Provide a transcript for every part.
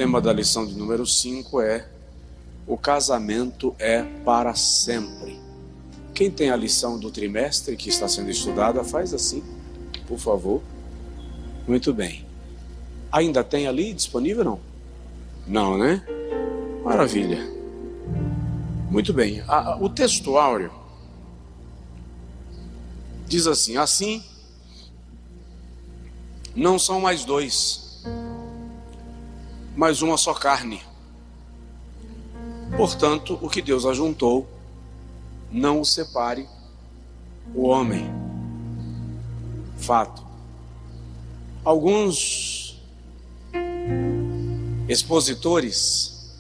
tema da lição de número 5 é: o casamento é para sempre. Quem tem a lição do trimestre que está sendo estudada, faz assim, por favor. Muito bem. Ainda tem ali disponível, não? Não, né? Maravilha. Muito bem. O texto áureo diz assim: assim não são mais dois, mas uma só carne. Portanto, o que Deus ajuntou, não o separe o homem. Fato. Alguns expositores,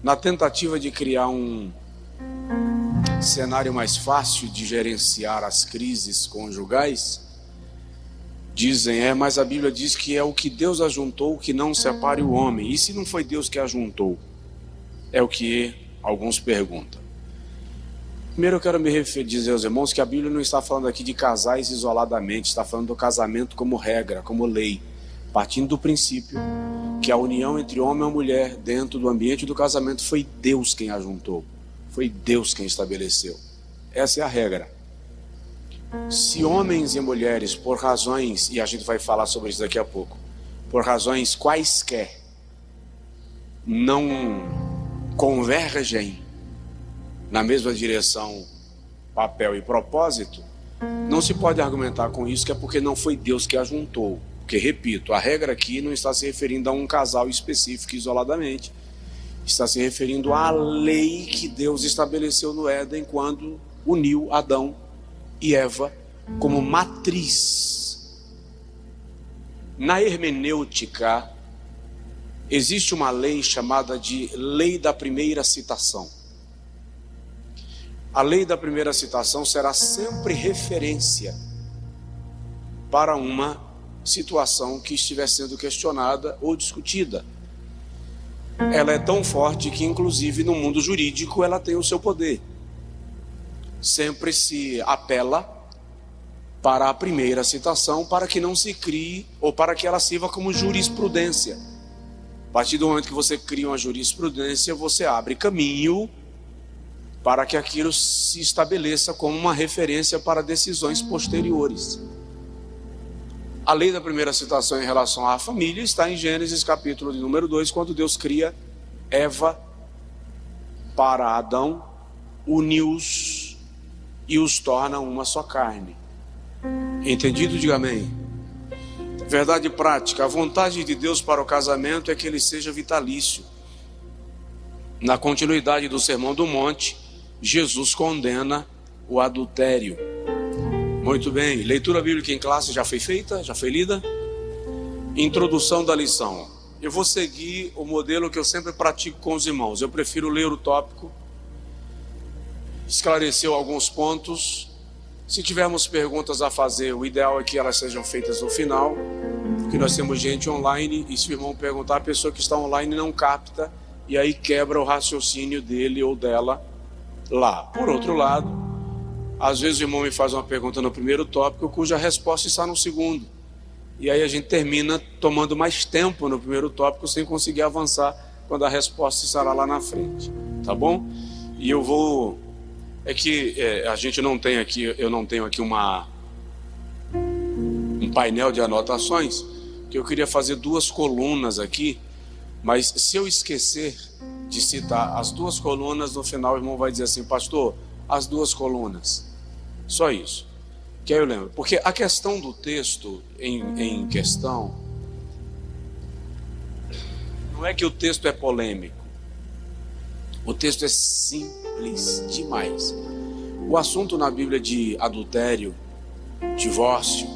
na tentativa de criar um cenário mais fácil de gerenciar as crises conjugais, dizem, mas a Bíblia diz que é o que Deus ajuntou que não separe o homem. E se não foi Deus que ajuntou? É o que alguns perguntam. Primeiro eu quero dizer aos irmãos que a Bíblia não está falando aqui de casais isoladamente, está falando do casamento como regra, como lei, partindo do princípio que a união entre homem e mulher dentro do ambiente do casamento foi Deus quem ajuntou, foi Deus quem estabeleceu. Essa é a regra. Se homens e mulheres, por razões, e a gente vai falar sobre isso daqui a pouco, por razões quaisquer, não convergem na mesma direção, papel e propósito, não se pode argumentar com isso que é porque não foi Deus que ajuntou. Porque, repito, a regra aqui não está se referindo a um casal específico isoladamente, está se referindo à lei que Deus estabeleceu no Éden quando uniu Adão e Eva como matriz. Na hermenêutica existe uma lei chamada de lei da primeira citação. A lei da primeira citação será sempre referência para uma situação que estiver sendo questionada ou discutida. Ela é tão forte que, inclusive, no mundo jurídico, ela tem o seu poder. Sempre se apela para a primeira citação para que não se crie, ou para que ela sirva como jurisprudência. A partir do momento que você cria uma jurisprudência, você abre caminho para que aquilo se estabeleça como uma referência para decisões posteriores. A lei da primeira citação em relação à família está em Gênesis capítulo de número 2, quando Deus cria Eva para Adão, uniu-os e os torna uma só carne. Entendido? Diga amém. Verdade prática: a vontade de Deus para o casamento é que ele seja vitalício. Na continuidade do Sermão do Monte, Jesus condena o adultério. Muito bem, leitura bíblica em classe já foi feita? Já foi lida? Introdução da lição. Eu vou seguir o modelo que eu sempre pratico com os irmãos. Eu prefiro ler o tópico, esclarecer alguns pontos. Se tivermos perguntas a fazer, o ideal é que elas sejam feitas no final, porque nós temos gente online, e se o irmão perguntar, a pessoa que está online não capta, e aí quebra o raciocínio dele ou dela lá. Por outro lado, às vezes o irmão me faz uma pergunta no primeiro tópico, cuja resposta está no segundo, e aí a gente termina tomando mais tempo no primeiro tópico sem conseguir avançar quando a resposta estará lá na frente, tá bom? E eu vou... a gente não tem aqui, eu não tenho aqui um painel de anotações, que eu queria fazer 2 colunas aqui, mas se eu esquecer de citar as 2 colunas, no final o irmão vai dizer assim: pastor, as 2 colunas, só isso, que aí eu lembro. Porque a questão do texto em questão, não é que o texto é polêmico, o texto é simples demais. O assunto na Bíblia de adultério, divórcio,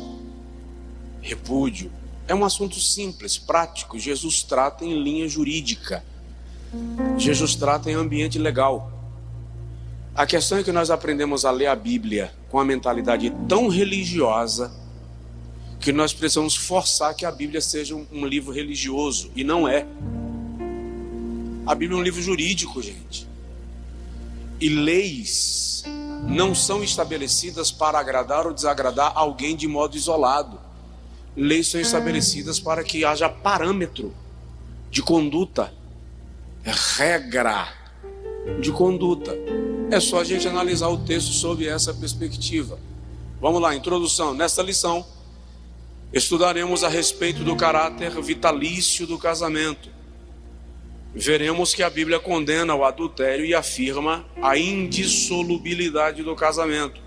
repúdio, é um assunto simples, prático. Jesus trata em linha jurídica, Jesus trata em ambiente legal. A questão é que nós aprendemos a ler a Bíblia com a mentalidade tão religiosa que nós precisamos forçar que a Bíblia seja um livro religioso, e não é. A Bíblia é um livro jurídico, gente. E leis não são estabelecidas para agradar ou desagradar alguém de modo isolado. Leis são estabelecidas para que haja parâmetro de conduta, é regra de conduta. É só a gente analisar o texto sob essa perspectiva. Vamos lá, introdução. Nesta lição, estudaremos a respeito do caráter vitalício do casamento. Veremos que a Bíblia condena o adultério e afirma a indissolubilidade do casamento.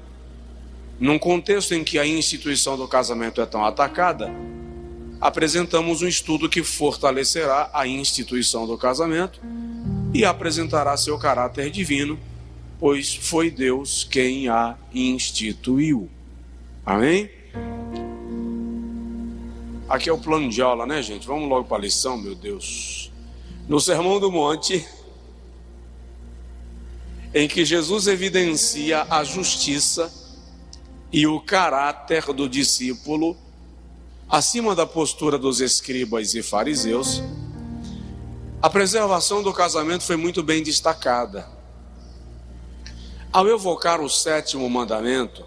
Num contexto em que a instituição do casamento é tão atacada, apresentamos um estudo que fortalecerá a instituição do casamento e apresentará seu caráter divino, pois foi Deus quem a instituiu. Amém? Aqui é o plano de aula, né, gente? Vamos logo para a lição, meu Deus. No Sermão do Monte, em que Jesus evidencia a justiça e o caráter do discípulo acima da postura dos escribas e fariseus, a preservação do casamento foi muito bem destacada. Ao evocar o 7º mandamento,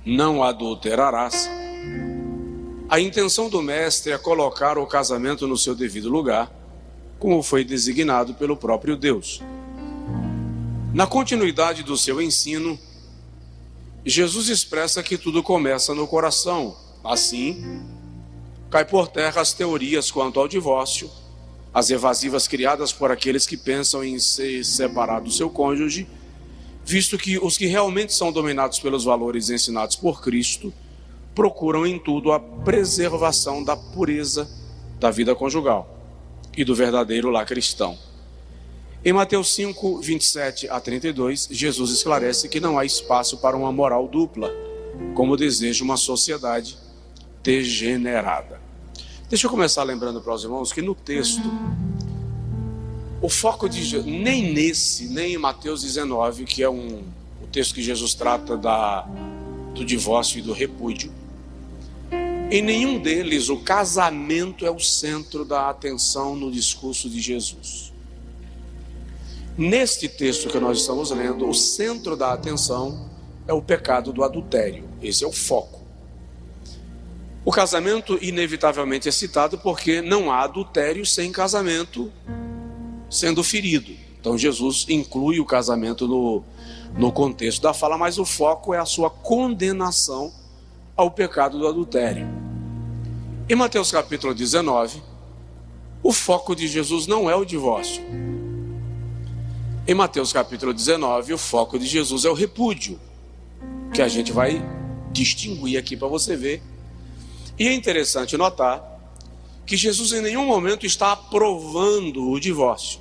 não adulterarás, a intenção do mestre é colocar o casamento no seu devido lugar, como foi designado pelo próprio Deus. Na continuidade do seu ensino, Jesus expressa que tudo começa no coração. Assim, cai por terra as teorias quanto ao divórcio, as evasivas criadas por aqueles que pensam em se separar do seu cônjuge, visto que os que realmente são dominados pelos valores ensinados por Cristo procuram em tudo a preservação da pureza da vida conjugal e do verdadeiro lar cristão. Em Mateus 5, 27 a 32, Jesus esclarece que não há espaço para uma moral dupla, como deseja uma sociedade degenerada. Deixa eu começar lembrando para os irmãos que no texto, o foco de Jesus, nem nesse, nem em Mateus 19, que é o texto que Jesus trata do divórcio e do repúdio, em nenhum deles o casamento é o centro da atenção no discurso de Jesus. Neste texto que nós estamos lendo, o centro da atenção é o pecado do adultério. Esse é o foco. O casamento inevitavelmente é citado porque não há adultério sem casamento sendo ferido. Então Jesus inclui o casamento no contexto da fala, mas o foco é a sua condenação ao pecado do adultério. Em Mateus capítulo 19, o foco de Jesus não é o divórcio. Em Mateus capítulo 19, o foco de Jesus é o repúdio, que a gente vai distinguir aqui para você ver. E é interessante notar que Jesus em nenhum momento está aprovando o divórcio,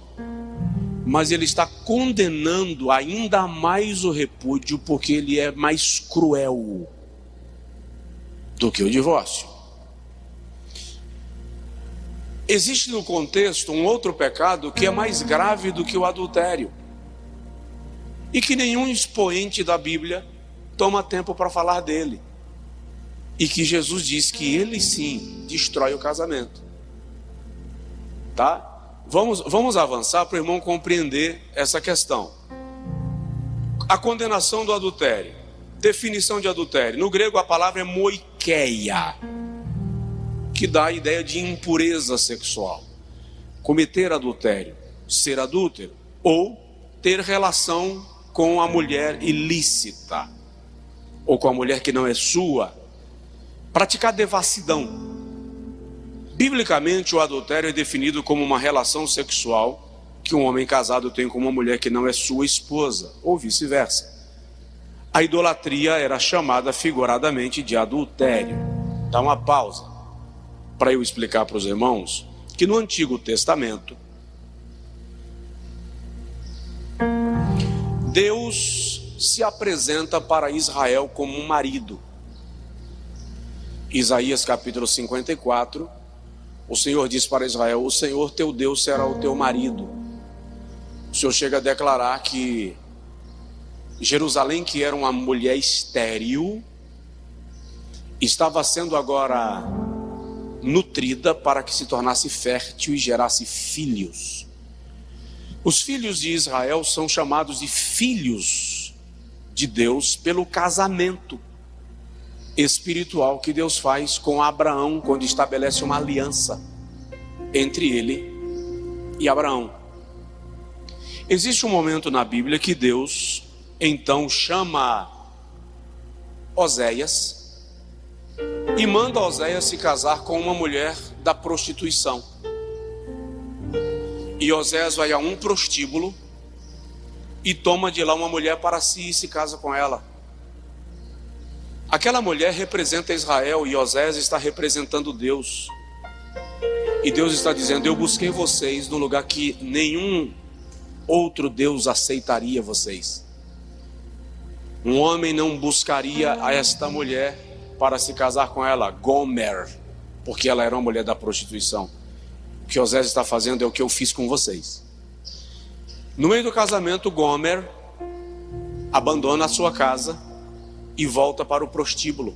mas ele está condenando ainda mais o repúdio, porque ele é mais cruel do que o divórcio. Existe no contexto um outro pecado que é mais grave do que o adultério e que nenhum expoente da Bíblia toma tempo para falar dele, e que Jesus diz que ele sim destrói o casamento. Tá? Vamos avançar para o irmão compreender essa questão. A condenação do adultério. Definição de adultério. No grego a palavra é moikeia, que dá a ideia de impureza sexual. Cometer adultério, ser adúltero, ou ter relação com a mulher ilícita, ou com a mulher que não é sua. Praticar devassidão. Biblicamente, o adultério é definido como uma relação sexual que um homem casado tem com uma mulher que não é sua esposa, ou vice-versa. A idolatria era chamada figuradamente de adultério. Dá uma pausa para eu explicar para os irmãos que no Antigo Testamento, Deus se apresenta para Israel como um marido. Isaías capítulo 54, o Senhor diz para Israel: o Senhor teu Deus será o teu marido. O Senhor chega a declarar que Jerusalém, que era uma mulher estéril, estava sendo agora nutrida para que se tornasse fértil e gerasse filhos. Os filhos de Israel são chamados de filhos de Deus pelo casamento espiritual que Deus faz com Abraão quando estabelece uma aliança entre ele e Abraão. Existe um momento na Bíblia que Deus então chama Oséias e manda Oséias se casar com uma mulher da prostituição. E Oséias vai a um prostíbulo e toma de lá uma mulher para si e se casa com ela. Aquela mulher representa Israel e Oséias está representando Deus. E Deus está dizendo: eu busquei vocês no lugar que nenhum outro Deus aceitaria vocês. Um homem não buscaria a esta mulher para se casar com ela, Gomer, porque ela era uma mulher da prostituição. O que Oséias está fazendo é o que eu fiz com vocês. No meio do casamento, Gomer abandona a sua casa e volta para o prostíbulo.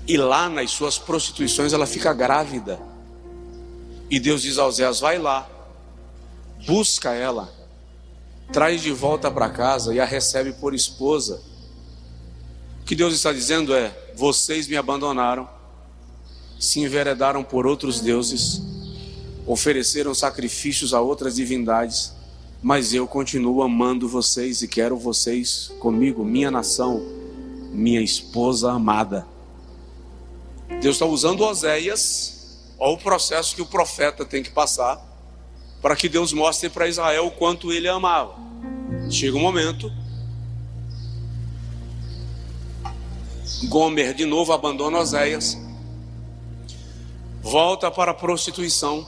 E lá nas suas prostituições ela fica grávida. E Deus diz a Oséias: vai lá, busca ela, traz de volta para casa e a recebe por esposa. O que Deus está dizendo é: vocês me abandonaram, se enveredaram por outros deuses, ofereceram sacrifícios a outras divindades, mas eu continuo amando vocês e quero vocês comigo, minha nação, minha esposa amada. Deus está usando Oséias, olha o processo que o profeta tem que passar, para que Deus mostre para Israel o quanto ele amava. Chega um momento, Gomer de novo abandona Oséias, volta para a prostituição,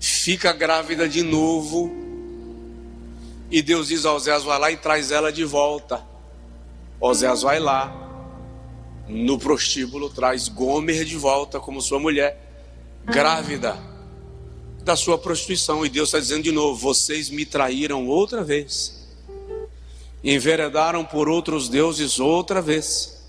fica grávida de novo, e Deus diz a Oséias: vai lá e traz ela de volta. Oséias vai lá, no prostíbulo, traz Gomer de volta como sua mulher, grávida da sua prostituição. E Deus está dizendo de novo: vocês me traíram outra vez, enveredaram por outros deuses outra vez,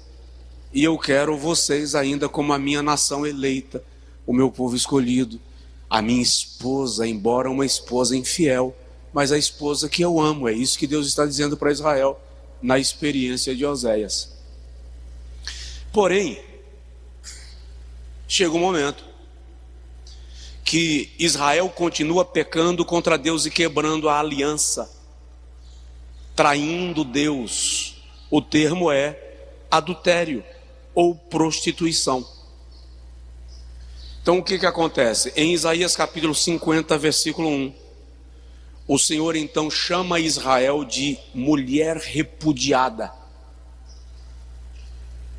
e eu quero vocês ainda como a minha nação eleita, o meu povo escolhido, a minha esposa, embora uma esposa infiel, mas a esposa que eu amo. É isso que Deus está dizendo para Israel na experiência de Oséias. Porém, chega um momento que Israel continua pecando contra Deus e quebrando a aliança, traindo Deus. O termo é adultério ou prostituição. Então o que acontece? Em Isaías capítulo 50, versículo 1, o Senhor então chama Israel de mulher repudiada.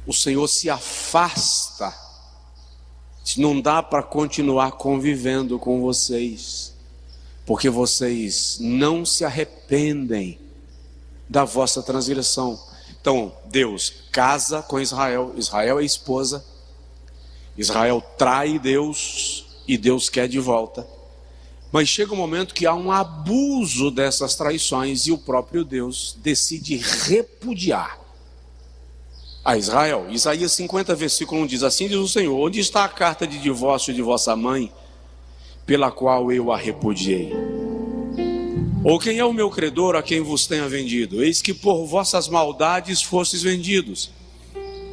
O Senhor se afasta, não dá para continuar convivendo com vocês, porque vocês não se arrependem da vossa transgressão. Então Deus casa com Israel, Israel é esposa, Israel trai Deus e Deus quer de volta. Mas chega um momento que há um abuso dessas traições e o próprio Deus decide repudiar a Israel. Isaías 50, versículo 1 diz: assim diz o Senhor: onde está a carta de divórcio de vossa mãe, pela qual eu a repudiei? Ou quem é o meu credor a quem vos tenha vendido? Eis que por vossas maldades fostes vendidos,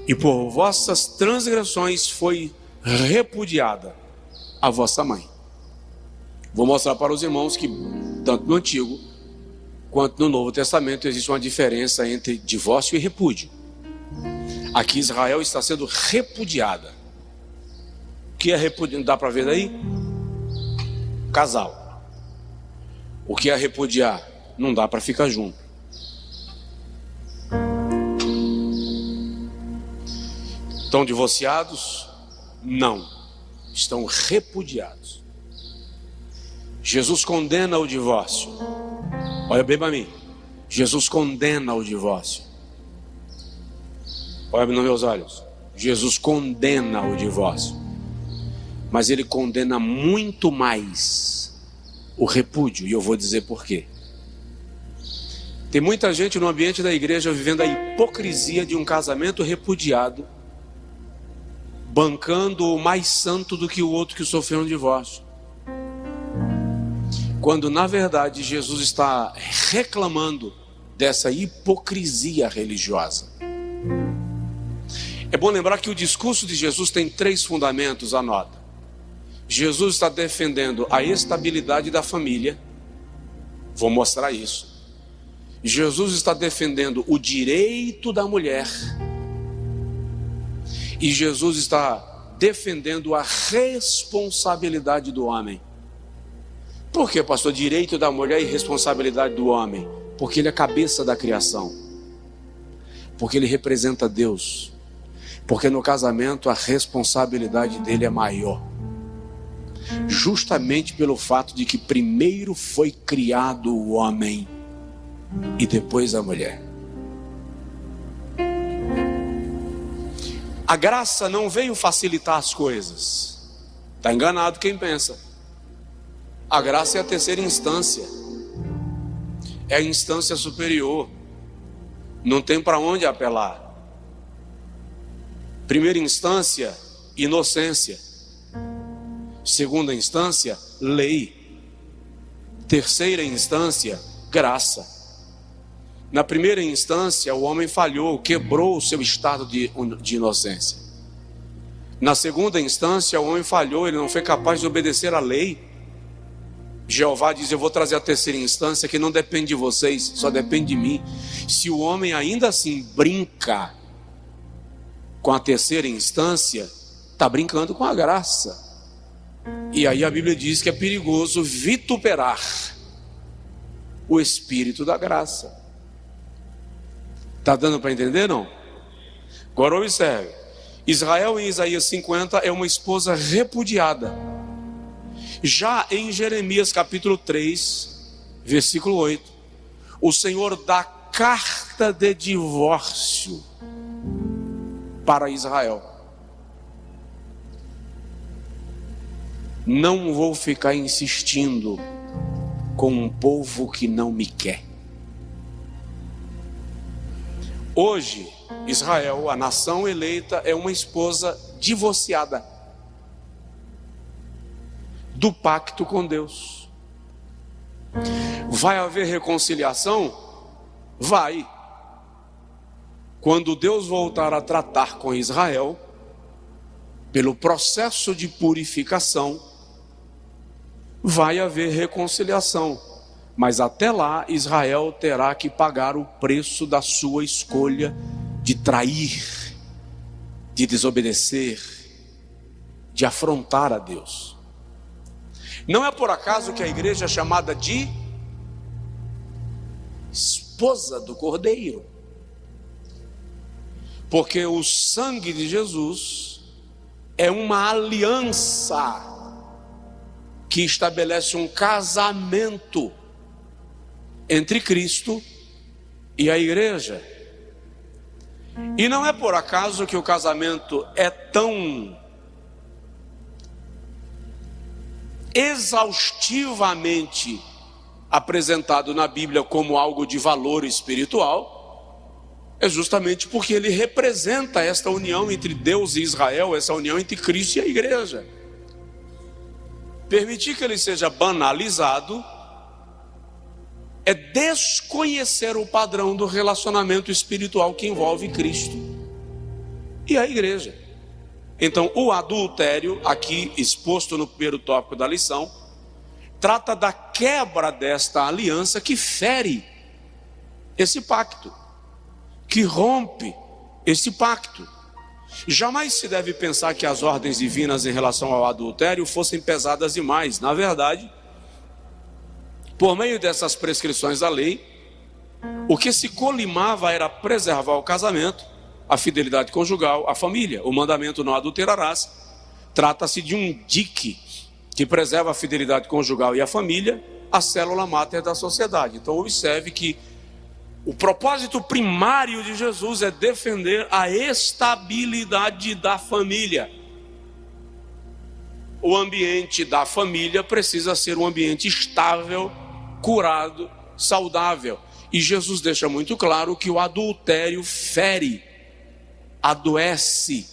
e por vossas transgressões foi repudiada a vossa mãe. Vou mostrar para os irmãos que tanto no Antigo quanto no Novo Testamento existe uma diferença entre divórcio e repúdio. Aqui Israel está sendo repudiada. O que é repudiar? Dá para ver daí? Casal. O que é repudiar? Não dá para ficar junto. Estão divorciados? Não. Estão repudiados. Jesus condena o divórcio. Olha bem para mim. Jesus condena o divórcio. Olha nos meus olhos. Jesus condena o divórcio. Mas ele condena muito mais o repúdio. E eu vou dizer por quê. Tem muita gente no ambiente da igreja vivendo a hipocrisia de um casamento repudiado, bancando o mais santo do que o outro que sofreu um divórcio. Quando na verdade Jesus está reclamando dessa hipocrisia religiosa. É bom lembrar que o discurso de Jesus tem 3 fundamentos, anota. Jesus está defendendo a estabilidade da família. Vou mostrar isso. Jesus está defendendo o direito da mulher. E Jesus está defendendo a responsabilidade do homem. Por que, pastor? Direito da mulher e responsabilidade do homem? Porque ele é a cabeça da criação. Porque ele representa Deus. Porque no casamento a responsabilidade dele é maior. Justamente pelo fato de que primeiro foi criado o homem e depois a mulher. A graça não veio facilitar as coisas. Está enganado quem pensa. A graça é a terceira instância. É a instância superior. Não tem para onde apelar. Primeira instância, inocência. Segunda instância, lei. Terceira instância, graça. Na primeira instância, o homem falhou, quebrou o seu estado de inocência. Na segunda instância, o homem falhou, ele não foi capaz de obedecer à lei. Jeová diz: eu vou trazer a terceira instância que não depende de vocês, só depende de mim. Se o homem ainda assim brinca com a terceira instância, está brincando com a graça. E aí a Bíblia diz que é perigoso vituperar o Espírito da graça. Está dando para entender, não? Agora observe. Israel em Isaías 50 é uma esposa repudiada. Já em Jeremias capítulo 3, versículo 8, o Senhor dá carta de divórcio para Israel. Não vou ficar insistindo com um povo que não me quer. Hoje, Israel, a nação eleita, é uma esposa divorciada do pacto com Deus. Vai haver reconciliação? Vai. Quando Deus voltar a tratar com Israel, pelo processo de purificação, vai haver reconciliação. Mas até lá, Israel terá que pagar o preço da sua escolha de trair, de desobedecer, de afrontar a Deus. Não é por acaso que a igreja é chamada de esposa do Cordeiro. Porque o sangue de Jesus é uma aliança que estabelece um casamento entre Cristo e a igreja. E não é por acaso que o casamento é tão exaustivamente apresentado na Bíblia como algo de valor espiritual. É justamente porque ele representa esta união entre Deus e Israel, essa união entre Cristo e a igreja. Permitir que ele seja banalizado é desconhecer o padrão do relacionamento espiritual que envolve Cristo e a igreja. Então, o adultério, aqui exposto no primeiro tópico da lição, trata da quebra desta aliança que fere esse pacto, que rompe esse pacto. Jamais se deve pensar que as ordens divinas em relação ao adultério fossem pesadas demais. Na verdade, por meio dessas prescrições da lei, o que se colimava era preservar o casamento, a fidelidade conjugal, a família. O mandamento não adulterarás trata-se de um dique que preserva a fidelidade conjugal e a família, a célula máter da sociedade. Então observe que o propósito primário de Jesus é defender a estabilidade da família. O ambiente da família precisa ser um ambiente estável, curado, saudável. E Jesus deixa muito claro que o adultério fere, adoece,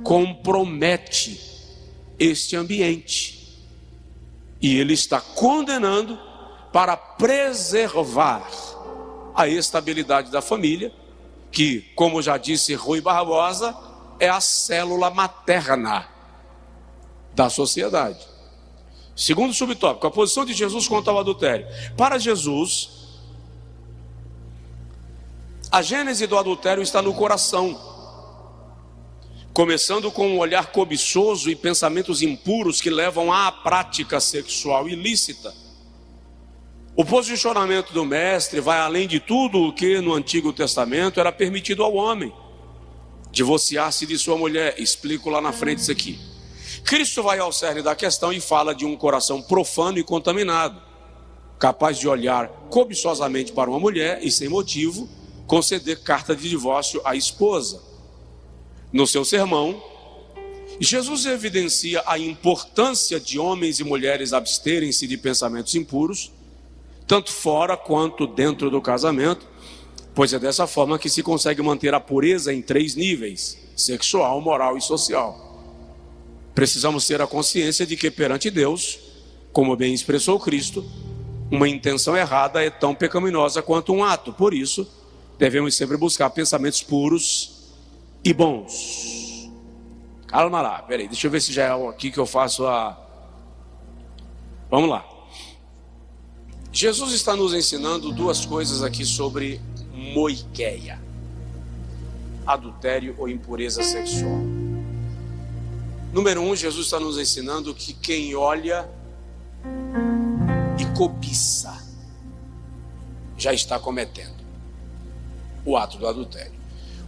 compromete este ambiente. E ele está condenando para preservar a estabilidade da família, que, como já disse Rui Barbosa, é a célula materna da sociedade. Segundo subtópico, a posição de Jesus quanto ao adultério. Para Jesus, a gênese do adultério está no coração, começando com um olhar cobiçoso e pensamentos impuros que levam à prática sexual ilícita. O posicionamento do mestre vai além de tudo o que no Antigo Testamento era permitido ao homem: divorciar-se de sua mulher. Explico lá na frente isso aqui. Cristo vai ao cerne da questão e fala de um coração profano e contaminado, capaz de olhar cobiçosamente para uma mulher e, sem motivo, conceder carta de divórcio à esposa. No seu sermão, Jesus evidencia a importância de homens e mulheres absterem-se de pensamentos impuros, tanto fora quanto dentro do casamento, pois é dessa forma que se consegue manter a pureza em 3 níveis: sexual, moral e social. Precisamos ter a consciência de que perante Deus, como bem expressou Cristo, uma intenção errada é tão pecaminosa quanto um ato. Por isso, devemos sempre buscar pensamentos puros e bons. Calma lá, peraí, deixa eu ver se já é aqui que eu faço a... Vamos lá. Jesus está nos ensinando 2 coisas aqui sobre moiqueia: adultério ou impureza sexual. Número 1, Jesus está nos ensinando que quem olha e cobiça já está cometendo o ato do adultério.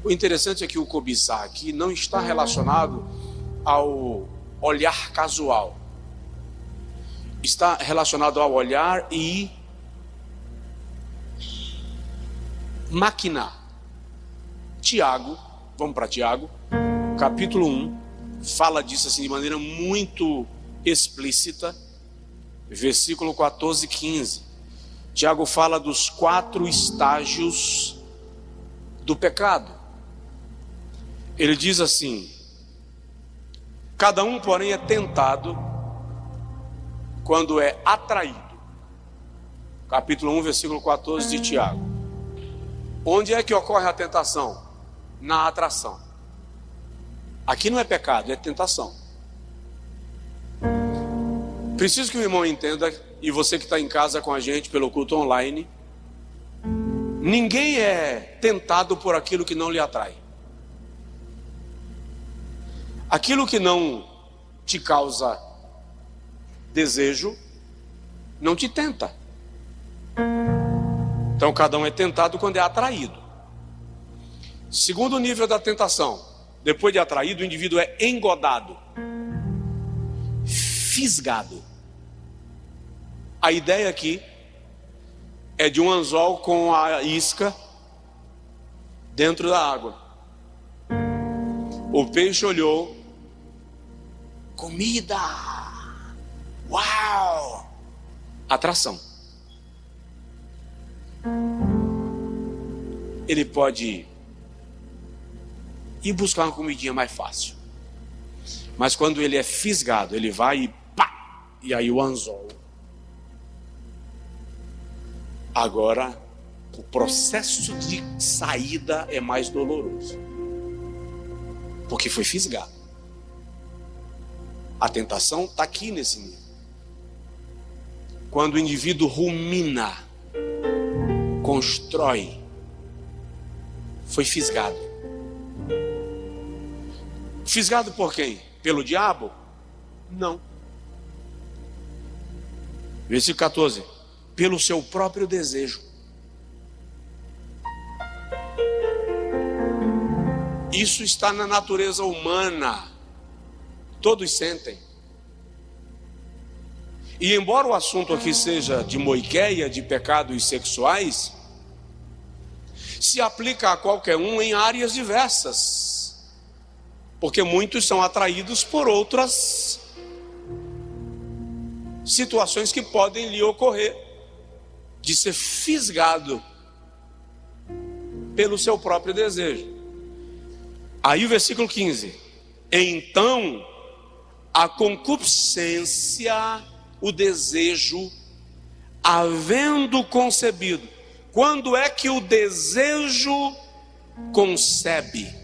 O interessante é que o cobiçar aqui não está relacionado ao olhar casual. Está relacionado ao olhar e maquinar. Tiago, vamos para Tiago, capítulo 1, fala disso assim de maneira muito explícita, versículo 14 e 15. Tiago fala dos 4 estágios do pecado. Ele diz assim: cada um, porém, é tentado quando é atraído. Capítulo 1, versículo 14 de Tiago. Onde é que ocorre a tentação? Na atração. Aqui não é pecado, é tentação. Preciso que o irmão entenda, e você que está em casa com a gente pelo culto online, ninguém é tentado por aquilo que não lhe atrai. Aquilo que não te causa desejo, não te tenta. Então cada um é tentado quando é atraído. Segundo nível da tentação: depois de atraído, o indivíduo é engodado, fisgado. A ideia aqui é de um anzol com a isca dentro da água. O peixe olhou, comida, uau, atração. Ele pode ir buscar uma comidinha mais fácil, mas quando ele é fisgado, ele vai e pá, e aí o anzol. Agora, o processo de saída é mais doloroso, porque foi fisgado. A tentação está aqui nesse nível. Quando o indivíduo rumina, constrói, foi fisgado. Fisgado por quem? Pelo diabo? Não. Versículo 14. Pelo seu próprio desejo. Isso está na natureza humana. Todos sentem. E embora o assunto aqui seja de moiqueia, de pecados sexuais, se aplica a qualquer um em áreas diversas, porque muitos são atraídos por outras situações que podem lhe ocorrer, de ser fisgado pelo seu próprio desejo. Aí o versículo 15: então a concupiscência, o desejo, havendo concebido. Quando é que o desejo concebe?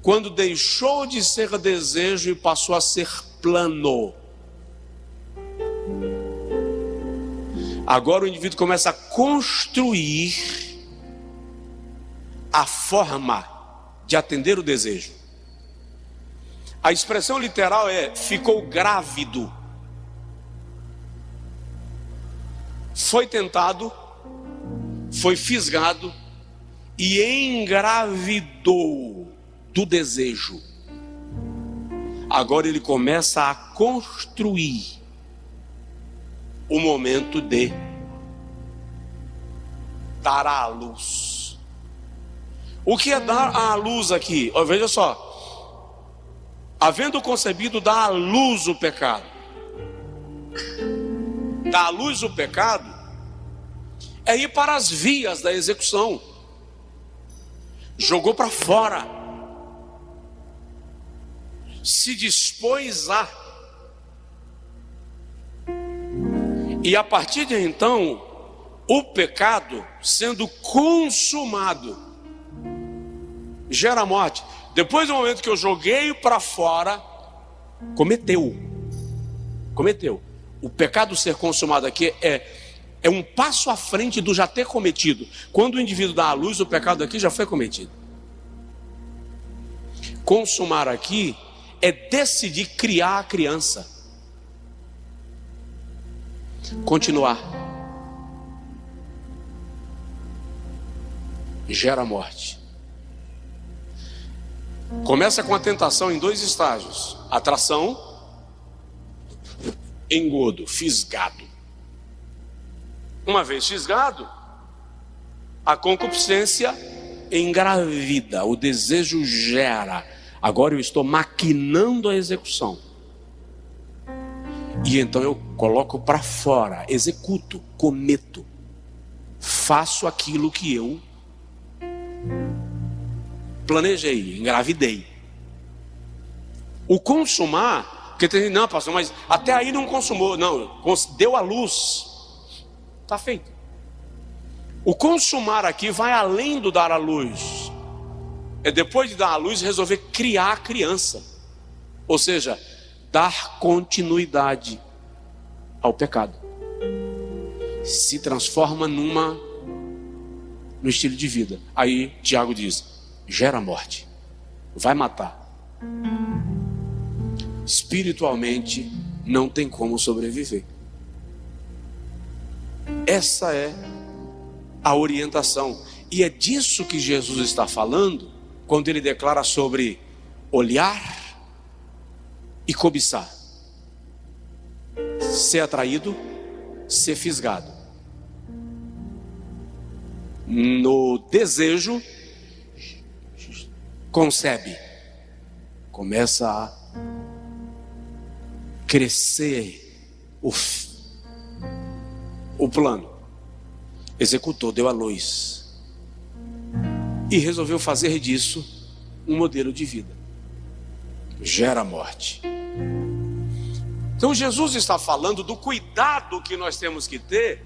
Quando deixou de ser desejo e passou a ser plano. Agora o indivíduo começa a construir a forma de atender o desejo. A expressão literal é: ficou grávido. Foi tentado, foi fisgado e engravidou do desejo. Agora ele começa a construir o momento de dar à luz. O que é dar à luz aqui? Veja só: havendo concebido, dá à luz o pecado. Dar à luz o pecado é ir para as vias da execução. Jogou para fora, se dispôs a. E a partir de então, o pecado sendo consumado gera morte. Depois do momento que eu joguei para fora, cometeu. O pecado ser consumado aqui é um passo à frente do já ter cometido. Quando o indivíduo dá à luz, o pecado aqui já foi cometido. Consumar aqui é decidir criar a criança. Continuar gera morte. Começa com a tentação em 2 estágios: atração, engodo, fisgado. Uma vez fisgado, a concupiscência engravida, o desejo gera. Agora eu estou maquinando a execução. E então eu coloco para fora, executo, cometo, faço aquilo que eu planejei, engravidei. O consumar, porque tem gente, não, pastor, mas até aí não consumou. Não, deu à luz, está feito. O consumar aqui vai além do dar à luz. É depois de dar à luz resolver criar a criança, ou seja, dar continuidade ao pecado. Se transforma no estilo de vida. Aí Tiago diz: gera morte, vai matar. Espiritualmente não tem como sobreviver. Essa é a orientação, e é disso que Jesus está falando quando ele declara sobre olhar e cobiçar, ser atraído, ser fisgado. No desejo, concebe, começa a crescer o plano, executou, deu à luz e resolveu fazer disso um modelo de vida. Gera morte. Então Jesus está falando do cuidado que nós temos que ter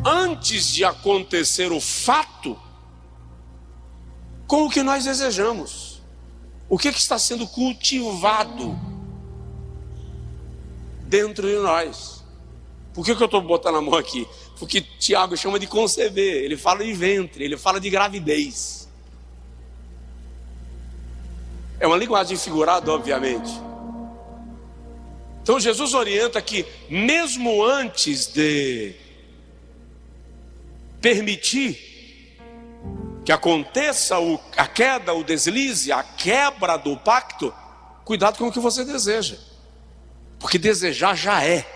antes de acontecer o fato com o que nós desejamos. O que está sendo cultivado dentro de nós? Por que eu estou botando a mão aqui? Porque Tiago chama de conceber, ele fala de ventre, ele fala de gravidez. É uma linguagem figurada, obviamente. Então Jesus orienta que mesmo antes de permitir que aconteça a queda, o deslize, a quebra do pacto, cuidado com o que você deseja, porque desejar já é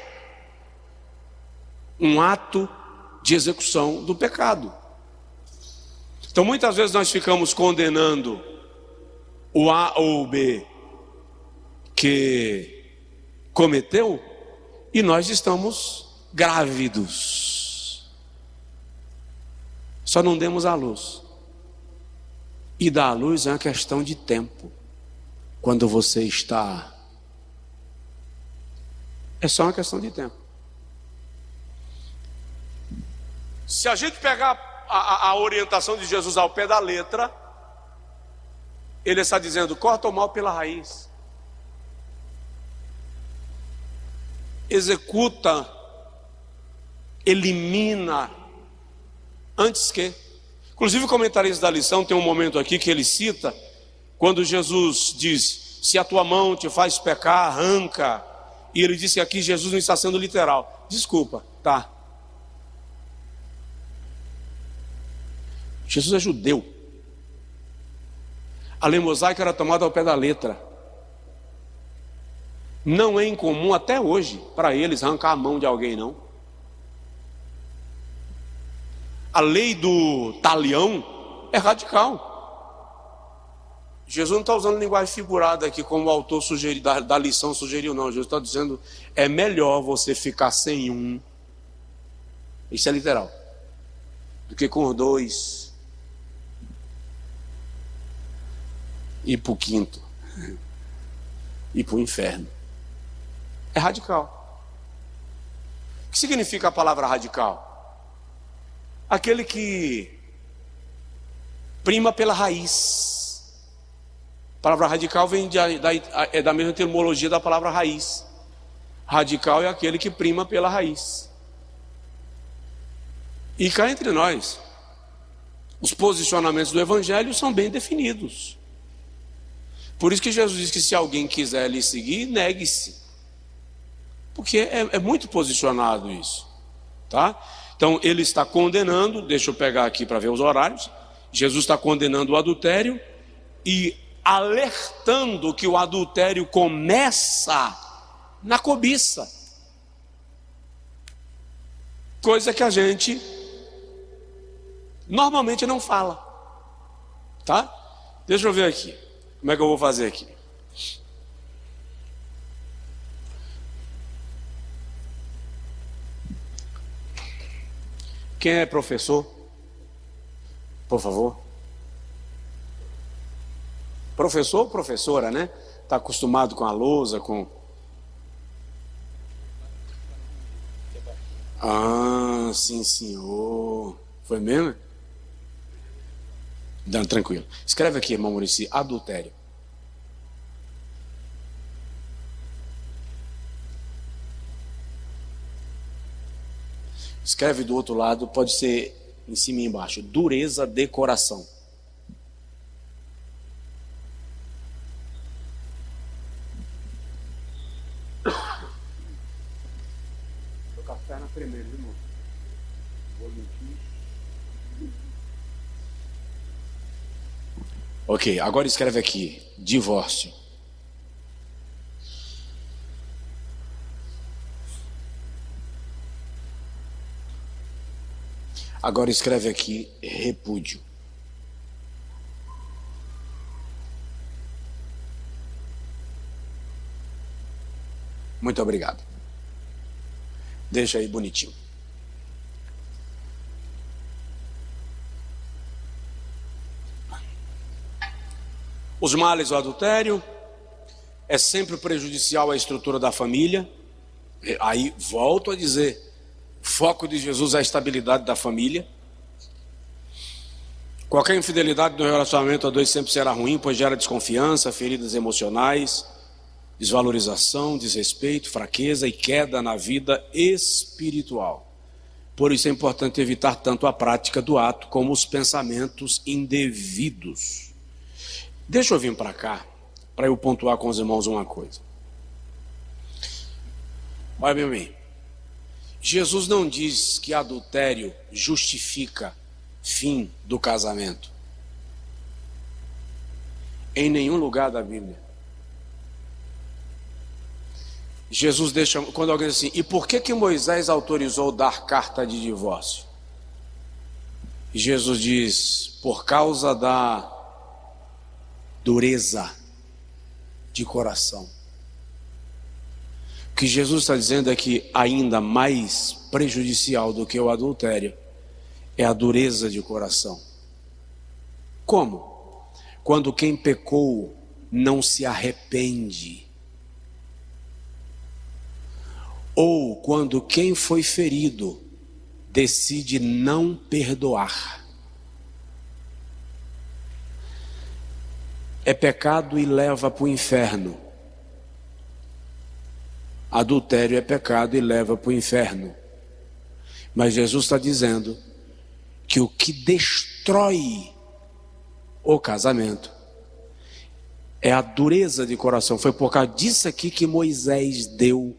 um ato de execução do pecado. Então muitas vezes nós ficamos condenando o A ou o B que cometeu e nós estamos grávidos. Só não demos à luz. E dar à luz é uma questão de tempo. Quando você está, é só uma questão de tempo. Se a gente pegar a orientação de Jesus ao pé da letra, ele está dizendo: corta o mal pela raiz. executa, elimina, antes que. Inclusive o comentarista da lição tem um momento aqui que ele cita, quando Jesus diz, se a tua mão te faz pecar, arranca. E ele disse que aqui Jesus não está sendo literal. Desculpa, tá. Jesus é judeu. A lei mosaica era tomada ao pé da letra. Não é incomum até hoje para eles arrancar a mão de alguém, não. A lei do talião é radical. Jesus não está usando linguagem figurada aqui, como o autor da lição sugeriu, não. Jesus está dizendo, é melhor você ficar sem um, isso é literal, do que com os dois, ir para o quinto, ir para o inferno. É radical. O que significa a palavra radical? Aquele que prima pela raiz. A palavra radical vem é da mesma etimologia da palavra raiz. Radical é aquele que prima pela raiz. E cá entre nós, os posicionamentos do Evangelho são bem definidos. Por isso que Jesus diz que se alguém quiser lhe seguir, negue-se. Porque é muito posicionado isso, tá? Então ele está condenando, deixa eu pegar aqui para ver os horários. Jesus está condenando o adultério e alertando que o adultério começa na cobiça. Coisa que a gente normalmente não fala, tá? Deixa eu ver aqui, como é que eu vou fazer aqui? Quem é professor? Por favor. Professor ou professora, né? Está acostumado com a lousa, com... Ah, sim, senhor. Foi mesmo? Não, tranquilo. Escreve aqui, irmão Muricy, adultério. Escreve do outro lado, pode ser em cima e embaixo. Dureza de coração. Tô com a perna primeiro, irmão. Vou mentir. Ok, agora escreve aqui, divórcio. Agora escreve aqui, repúdio. Muito obrigado. Deixa aí bonitinho. Os males do adultério é sempre prejudicial à estrutura da família. Aí volto a dizer, o foco de Jesus é a estabilidade da família. Qualquer infidelidade no relacionamento a dois sempre será ruim, pois gera desconfiança, feridas emocionais, desvalorização, desrespeito, fraqueza e queda na vida espiritual. Por isso é importante evitar tanto a prática do ato como os pensamentos indevidos. Deixa eu vir para cá, para eu pontuar com os irmãos uma coisa. Olha meu bem, Jesus não diz que adultério justifica fim do casamento. Em nenhum lugar da Bíblia. Jesus deixa, quando alguém diz assim, e por que Moisés autorizou dar carta de divórcio? E Jesus diz, por causa da dureza de coração. O que Jesus está dizendo é que ainda mais prejudicial do que o adultério é a dureza de coração. Como? Quando quem pecou não se arrepende. Ou quando quem foi ferido decide não perdoar. É pecado e leva para o inferno. adultério é pecado e leva para o inferno. Mas Jesus está dizendo que o que destrói o casamento é a dureza de coração. Foi por causa disso aqui que Moisés deu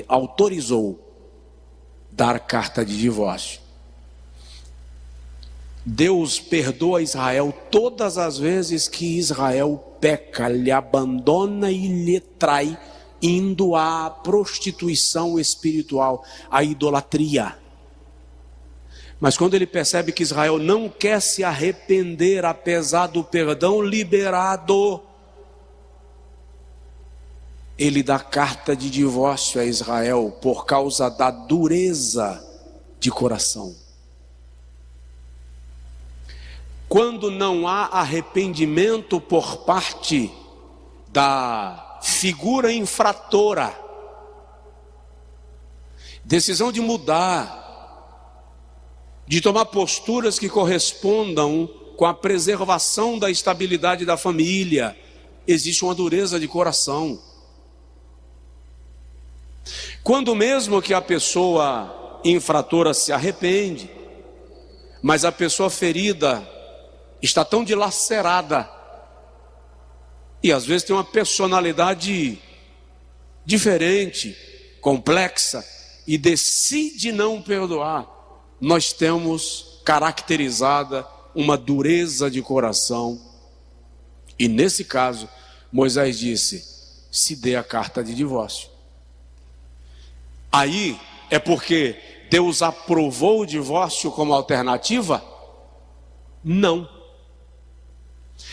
autorizou dar carta de divórcio. Deus perdoa Israel todas as vezes que Israel peca, lhe abandona e lhe trai, indo à prostituição espiritual, à idolatria. Mas quando ele percebe que Israel não quer se arrepender, apesar do perdão liberado, ele dá carta de divórcio a Israel por causa da dureza de coração. Quando não há arrependimento por parte da figura infratora, decisão de mudar, de tomar posturas que correspondam com a preservação da estabilidade da família, existe uma dureza de coração. Quando mesmo que a pessoa infratora se arrepende, mas a pessoa ferida está tão dilacerada, e às vezes tem uma personalidade diferente, complexa, e decide não perdoar, nós temos caracterizada uma dureza de coração. E nesse caso, Moisés disse: se dê a carta de divórcio. Aí é porque Deus aprovou o divórcio como alternativa? Não.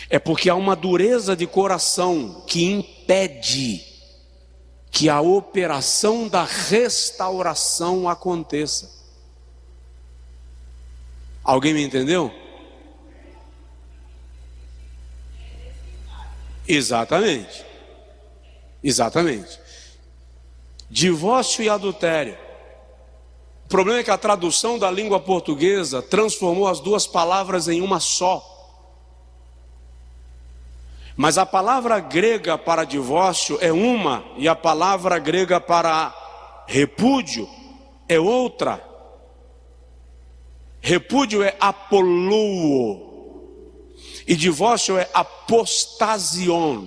É porque há uma dureza de coração que impede que a operação da restauração aconteça. Alguém me entendeu? Exatamente. Exatamente. Divórcio e adultério. O problema é que a tradução da língua portuguesa transformou as duas palavras em uma só. Mas a palavra grega para divórcio é uma, e a palavra grega para repúdio é outra. Repúdio é apoluo, e divórcio é apostasion.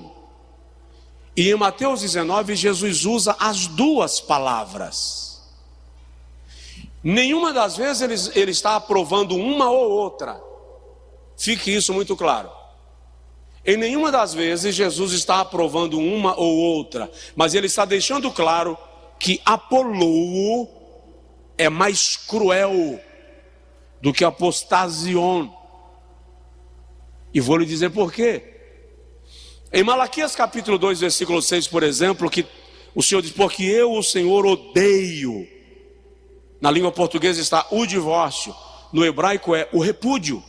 E em Mateus 19, Jesus usa as duas palavras. Nenhuma das vezes ele está aprovando uma ou outra. Fique isso muito claro. Em nenhuma das vezes Jesus está aprovando uma ou outra, mas ele está deixando claro que apoluo é mais cruel do que apostasion. E vou lhe dizer por quê. Em Malaquias capítulo 2, versículo 6, por exemplo, que o Senhor diz: porque eu, o Senhor, odeio. Na língua portuguesa está o divórcio, no hebraico é o repúdio.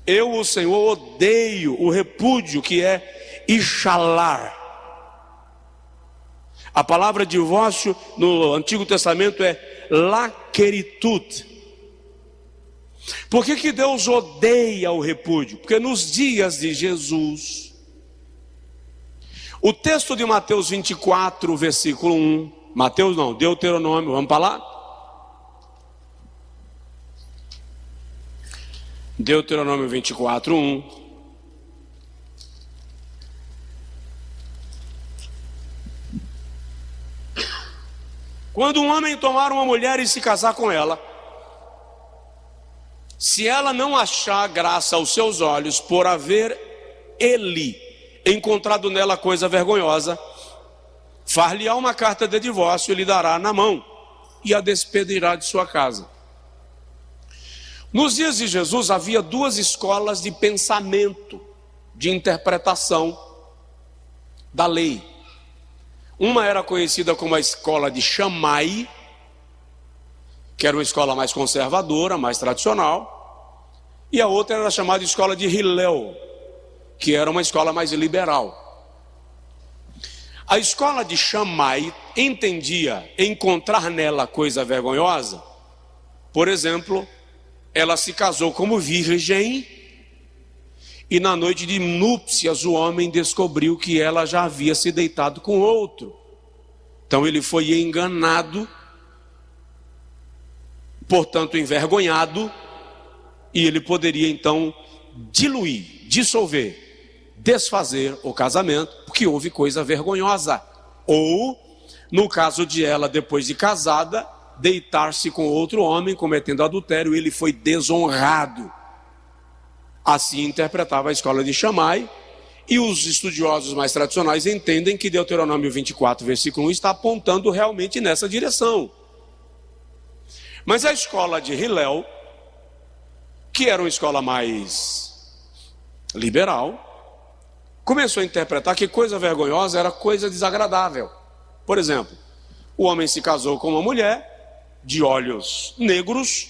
Eu, o Senhor, odeio o repúdio, que é ishalar. A palavra divórcio no Antigo Testamento é laqueritut. Por que Deus odeia o repúdio? Porque nos dias de Jesus, o texto de Mateus 24, versículo 1, Mateus não, Deuteronômio, vamos para lá? Deuteronômio 24, 1. Quando um homem tomar uma mulher e se casar com ela, se ela não achar graça aos seus olhos por haver ele encontrado nela coisa vergonhosa, far-lhe-á uma carta de divórcio e lhe dará na mão e a despedirá de sua casa. Nos dias de Jesus havia duas escolas de pensamento, de interpretação da lei. Uma era conhecida como a escola de Shammai, que era uma escola mais conservadora, mais tradicional, e a outra era chamada de escola de Hillel, que era uma escola mais liberal. A escola de Shammai entendia encontrar nela coisa vergonhosa. Por exemplo, ela se casou como virgem e na noite de núpcias o homem descobriu que ela já havia se deitado com outro. Então ele foi enganado, portanto envergonhado, e ele poderia então diluir, dissolver, desfazer o casamento, porque houve coisa vergonhosa. Ou, no caso de ela, depois de casada, deitar-se com outro homem, cometendo adultério, ele foi desonrado. Assim interpretava a escola de Shammai, e os estudiosos mais tradicionais entendem que Deuteronômio 24, versículo 1, está apontando realmente nessa direção. Mas a escola de Hillel, que era uma escola mais liberal, começou a interpretar que coisa vergonhosa era coisa desagradável. Por exemplo, o homem se casou com uma mulher de olhos negros,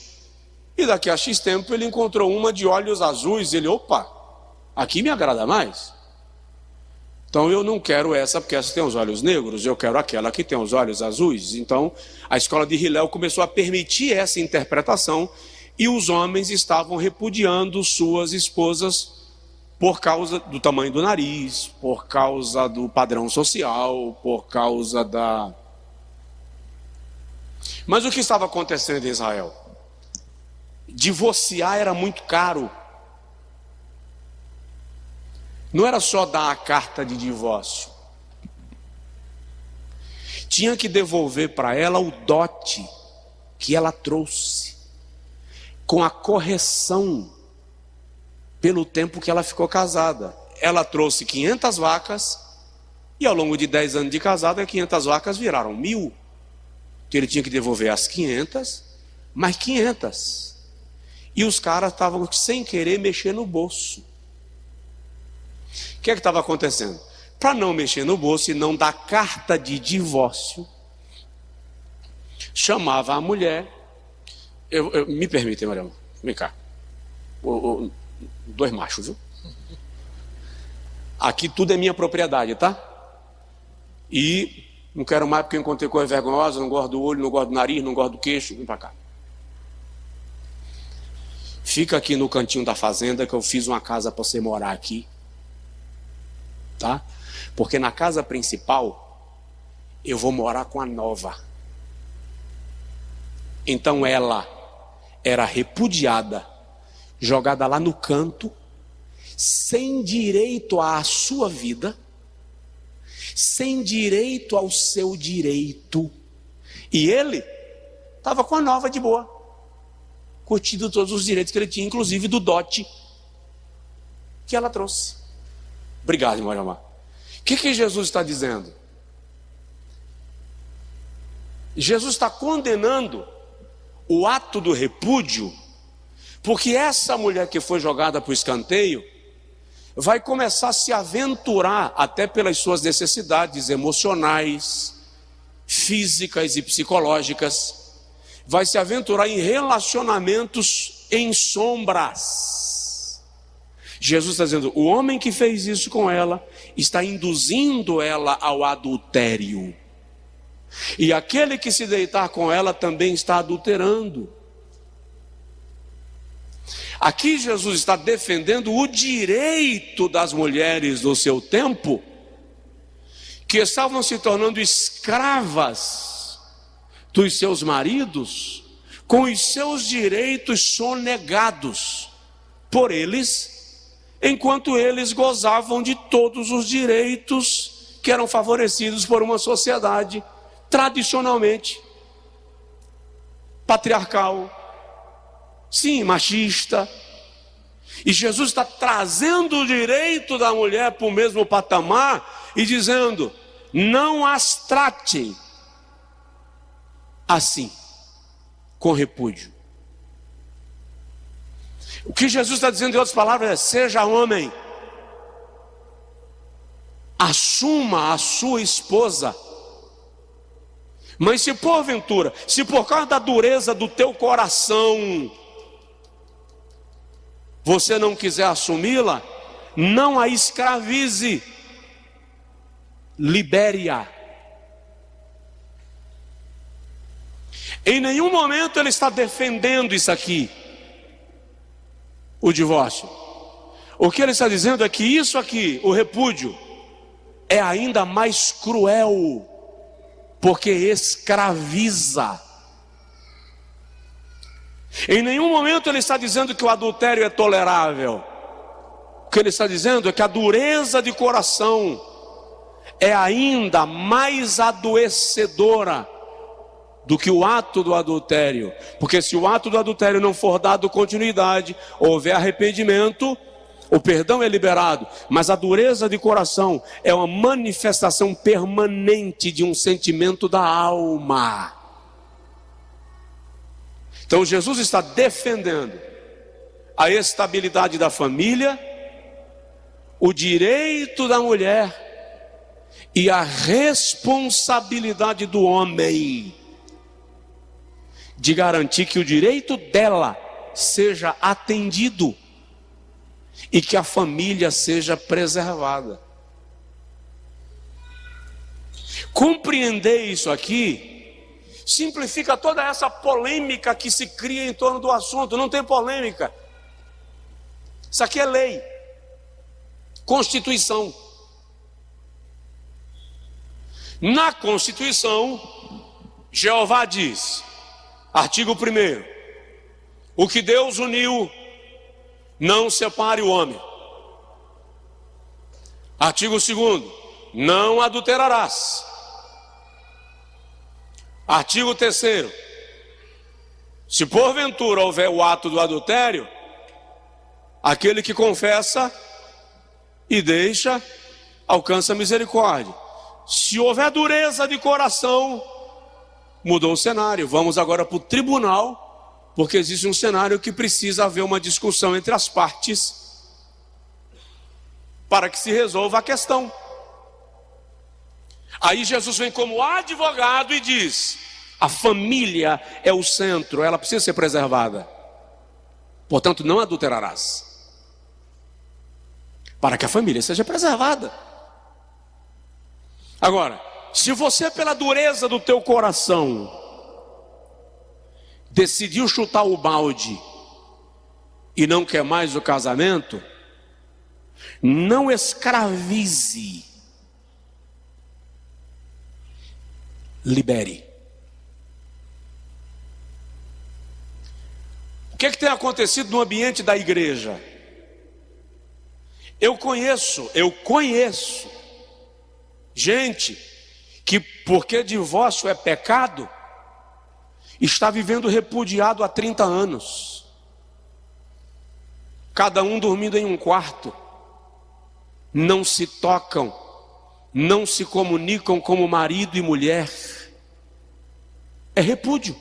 e daqui a X tempo ele encontrou uma de olhos azuis, e ele, opa, aqui me agrada mais. Então eu não quero essa porque essa tem os olhos negros, eu quero aquela que tem os olhos azuis. Então a escola de Hillel começou a permitir essa interpretação, e os homens estavam repudiando suas esposas por causa do tamanho do nariz, por causa do padrão social, por causa da... Mas o que estava acontecendo em Israel? Divorciar era muito caro. Não era só dar a carta de divórcio. Tinha que devolver para ela o dote que ela trouxe, com a correção pelo tempo que ela ficou casada. Ela trouxe 500 vacas, e ao longo de 10 anos de casada, 500 vacas viraram 1000. Então ele tinha que devolver as 500, mais 500. E os caras estavam sem querer mexer no bolso. O que é que estava acontecendo? Para não mexer no bolso e não dar carta de divórcio, chamava a mulher. Me permitem, Mariana, vem cá. Dois machos, viu? Aqui tudo é minha propriedade, tá? E não quero mais porque eu encontrei coisa vergonhosa, não gosto do olho, não gosto do nariz, não gosto do queixo. Vem para cá. Fica aqui no cantinho da fazenda que eu fiz uma casa para você morar aqui. Tá? Porque na casa principal eu vou morar com a nova. Então ela era repudiada, jogada lá no canto, sem direito à sua vida, sem direito ao seu direito. E ele estava com a nova de boa, curtindo todos os direitos que ele tinha, inclusive do dote que ela trouxe. Obrigado, irmão Amar. O que Jesus está dizendo? Jesus está condenando o ato do repúdio, porque essa mulher que foi jogada para o escanteio vai começar a se aventurar, até pelas suas necessidades emocionais, físicas e psicológicas, vai se aventurar em relacionamentos em sombras. Jesus está dizendo, o homem que fez isso com ela, está induzindo ela ao adultério. E aquele que se deitar com ela também está adulterando. Aqui Jesus está defendendo o direito das mulheres do seu tempo, que estavam se tornando escravas dos seus maridos, com os seus direitos sonegados por eles, enquanto eles gozavam de todos os direitos que eram favorecidos por uma sociedade tradicionalmente patriarcal, sim, machista. E Jesus está trazendo o direito da mulher para o mesmo patamar e dizendo, não as trate assim, com repúdio. O que Jesus está dizendo em outras palavras é, seja homem, assuma a sua esposa. Mas se porventura, se por causa da dureza do teu coração, você não quiser assumi-la, não a escravize, libere-a. Em nenhum momento ele está defendendo isso aqui, o divórcio. O que ele está dizendo é que isso aqui, o repúdio, é ainda mais cruel porque escraviza. Em nenhum momento ele está dizendo que o adultério é tolerável. O que ele está dizendo é que a dureza de coração é ainda mais adoecedora do que o ato do adultério. Porque se o ato do adultério não for dado continuidade, houver arrependimento, o perdão é liberado. Mas a dureza de coração é uma manifestação permanente de um sentimento da alma. Então Jesus está defendendo a estabilidade da família, o direito da mulher e a responsabilidade do homem de garantir que o direito dela seja atendido e que a família seja preservada. Compreender isso aqui simplifica toda essa polêmica que se cria em torno do assunto. Não tem polêmica. Isso aqui é lei, Constituição. Na Constituição, Jeová diz, artigo 1º, o que Deus uniu, não separe o homem. Artigo 2º, não adulterarás. Artigo 3º, se porventura houver o ato do adultério, aquele que confessa e deixa, alcança misericórdia. Se houver dureza de coração, mudou o cenário. Vamos agora para o tribunal, porque existe um cenário que precisa haver uma discussão entre as partes para que se resolva a questão. Aí Jesus vem como advogado e diz: a família é o centro, ela precisa ser preservada. Portanto, não adulterarás, para que a família seja preservada. Agora, se você, pela dureza do teu coração, decidiu chutar o balde e não quer mais o casamento, não escravize, libere. O que tem acontecido no ambiente da igreja? Eu conheço gente que, porque divórcio é pecado, está vivendo repudiado há 30 anos. Cada um dormindo em um quarto. Não se tocam, não se comunicam como marido e mulher. É repúdio.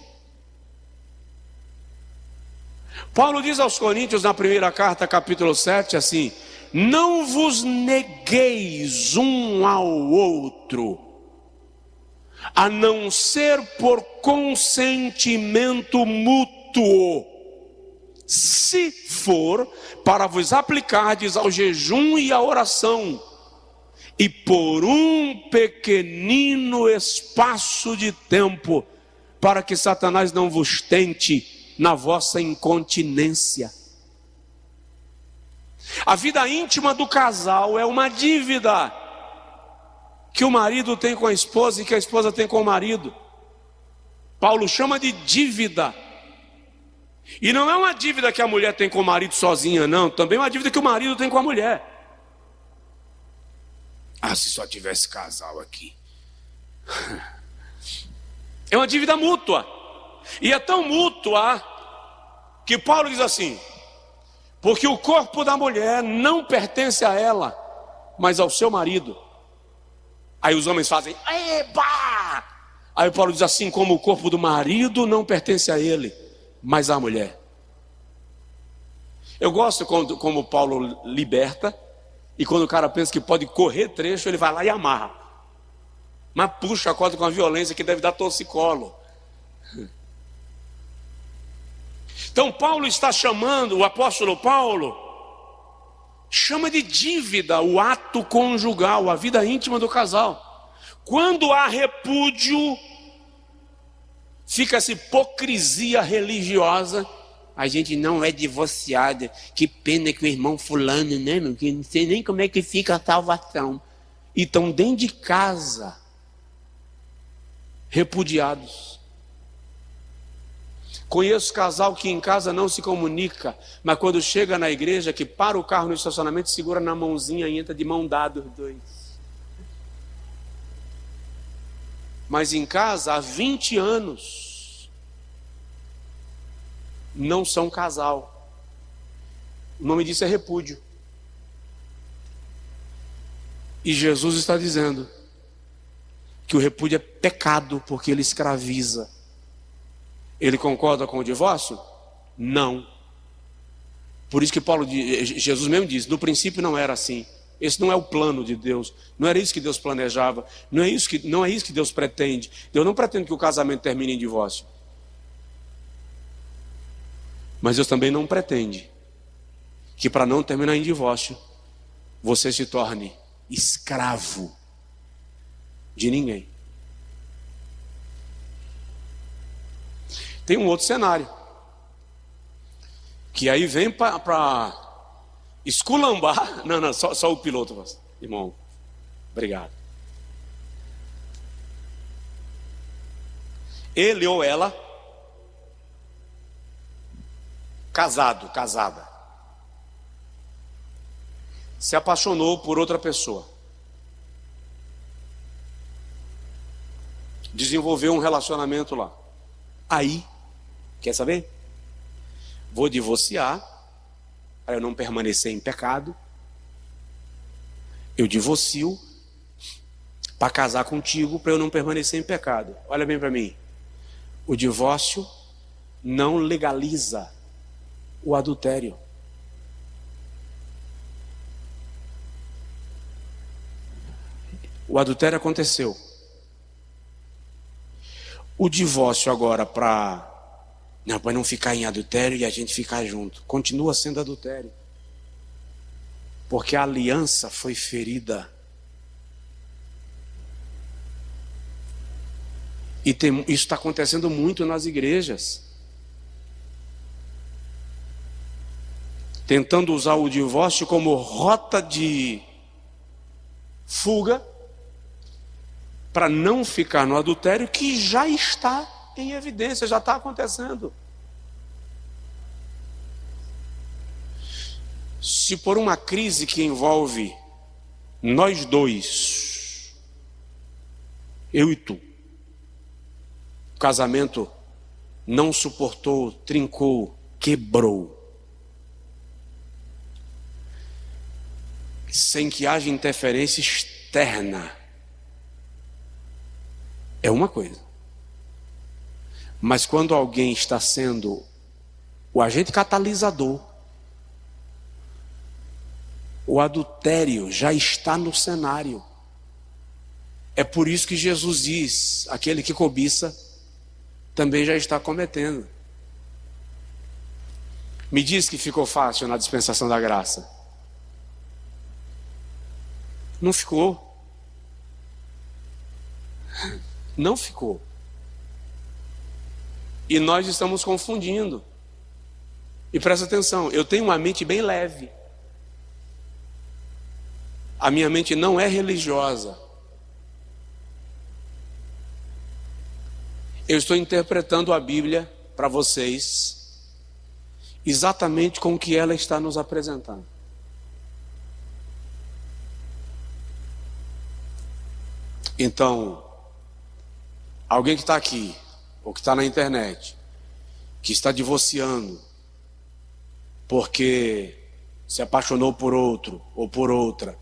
Paulo diz aos Coríntios na primeira carta, capítulo 7, assim: não vos negueis um ao outro, a não ser por consentimento mútuo, se for para vos aplicardes ao jejum e à oração, e por um pequenino espaço de tempo, para que Satanás não vos tente na vossa incontinência. A vida íntima do casal é uma dívida que o marido tem com a esposa e que a esposa tem com o marido. Paulo chama de dívida. E não é uma dívida que a mulher tem com o marido sozinha, não. Também é uma dívida que o marido tem com a mulher. Ah, se só tivesse casal aqui. É uma dívida mútua. E é tão mútua que Paulo diz assim: porque o corpo da mulher não pertence a ela, mas ao seu marido. Aí os homens fazem eba! Aí Paulo diz assim: como o corpo do marido não pertence a ele, mas à mulher. Eu gosto como Paulo liberta, e quando o cara pensa que pode correr trecho, ele vai lá e amarra. Mas puxa a corda com a violência que deve dar torcicolo. Então Paulo está chamando, o apóstolo Paulo chama de dívida o ato conjugal, a vida íntima do casal. Quando há repúdio, fica essa hipocrisia religiosa. A gente não é divorciada, que pena que o irmão fulano, né, meu, que não sei nem como é que fica a salvação. E estão dentro de casa, repudiados. Conheço casal que em casa não se comunica, mas quando chega na igreja, que para o carro no estacionamento, segura na mãozinha e entra de mão dada os dois. Mas em casa, há 20 anos, não são casal. O nome disso é repúdio. E Jesus está dizendo que o repúdio é pecado, porque ele escraviza. Ele concorda com o divórcio? Não. Por isso que Jesus mesmo diz, no princípio não era assim. Esse não é o plano de Deus. Não era isso que Deus planejava. Não é isso que Deus pretende. Deus não pretende que o casamento termine em divórcio. Mas Deus também não pretende que para não terminar em divórcio, você se torne escravo de ninguém. Tem um outro cenário, que aí vem para esculambar. Não, só o piloto, irmão. Obrigado. Ele ou ela, casada, se apaixonou por outra pessoa, desenvolveu um relacionamento lá. Aí, quer saber? Vou divorciar, para eu não permanecer em pecado. Eu divorcio para casar contigo, para eu não permanecer em pecado. Olha bem para mim. O divórcio não legaliza o adultério. O adultério aconteceu. O divórcio agora para não ficar em adultério e a gente ficar junto, continua sendo adultério, porque a aliança foi ferida. E isso está acontecendo muito nas igrejas, tentando usar o divórcio como rota de fuga para não ficar no adultério que já está em evidência, já está acontecendo. Se por uma crise que envolve nós dois, eu e tu, o casamento não suportou, trincou, quebrou, sem que haja interferência externa, é uma coisa. Mas quando alguém está sendo o agente catalisador, o adultério já está no cenário. É por isso que Jesus diz, aquele que cobiça também já está cometendo. Me diz que ficou fácil na dispensação da graça. Não ficou. Não ficou. E nós estamos confundindo. E presta atenção, eu tenho uma mente bem leve. A minha mente não é religiosa. Eu estou interpretando a Bíblia para vocês exatamente com o que ela está nos apresentando. Então, alguém que está aqui, ou que está na internet, que está divorciando, porque se apaixonou por outro ou por outra,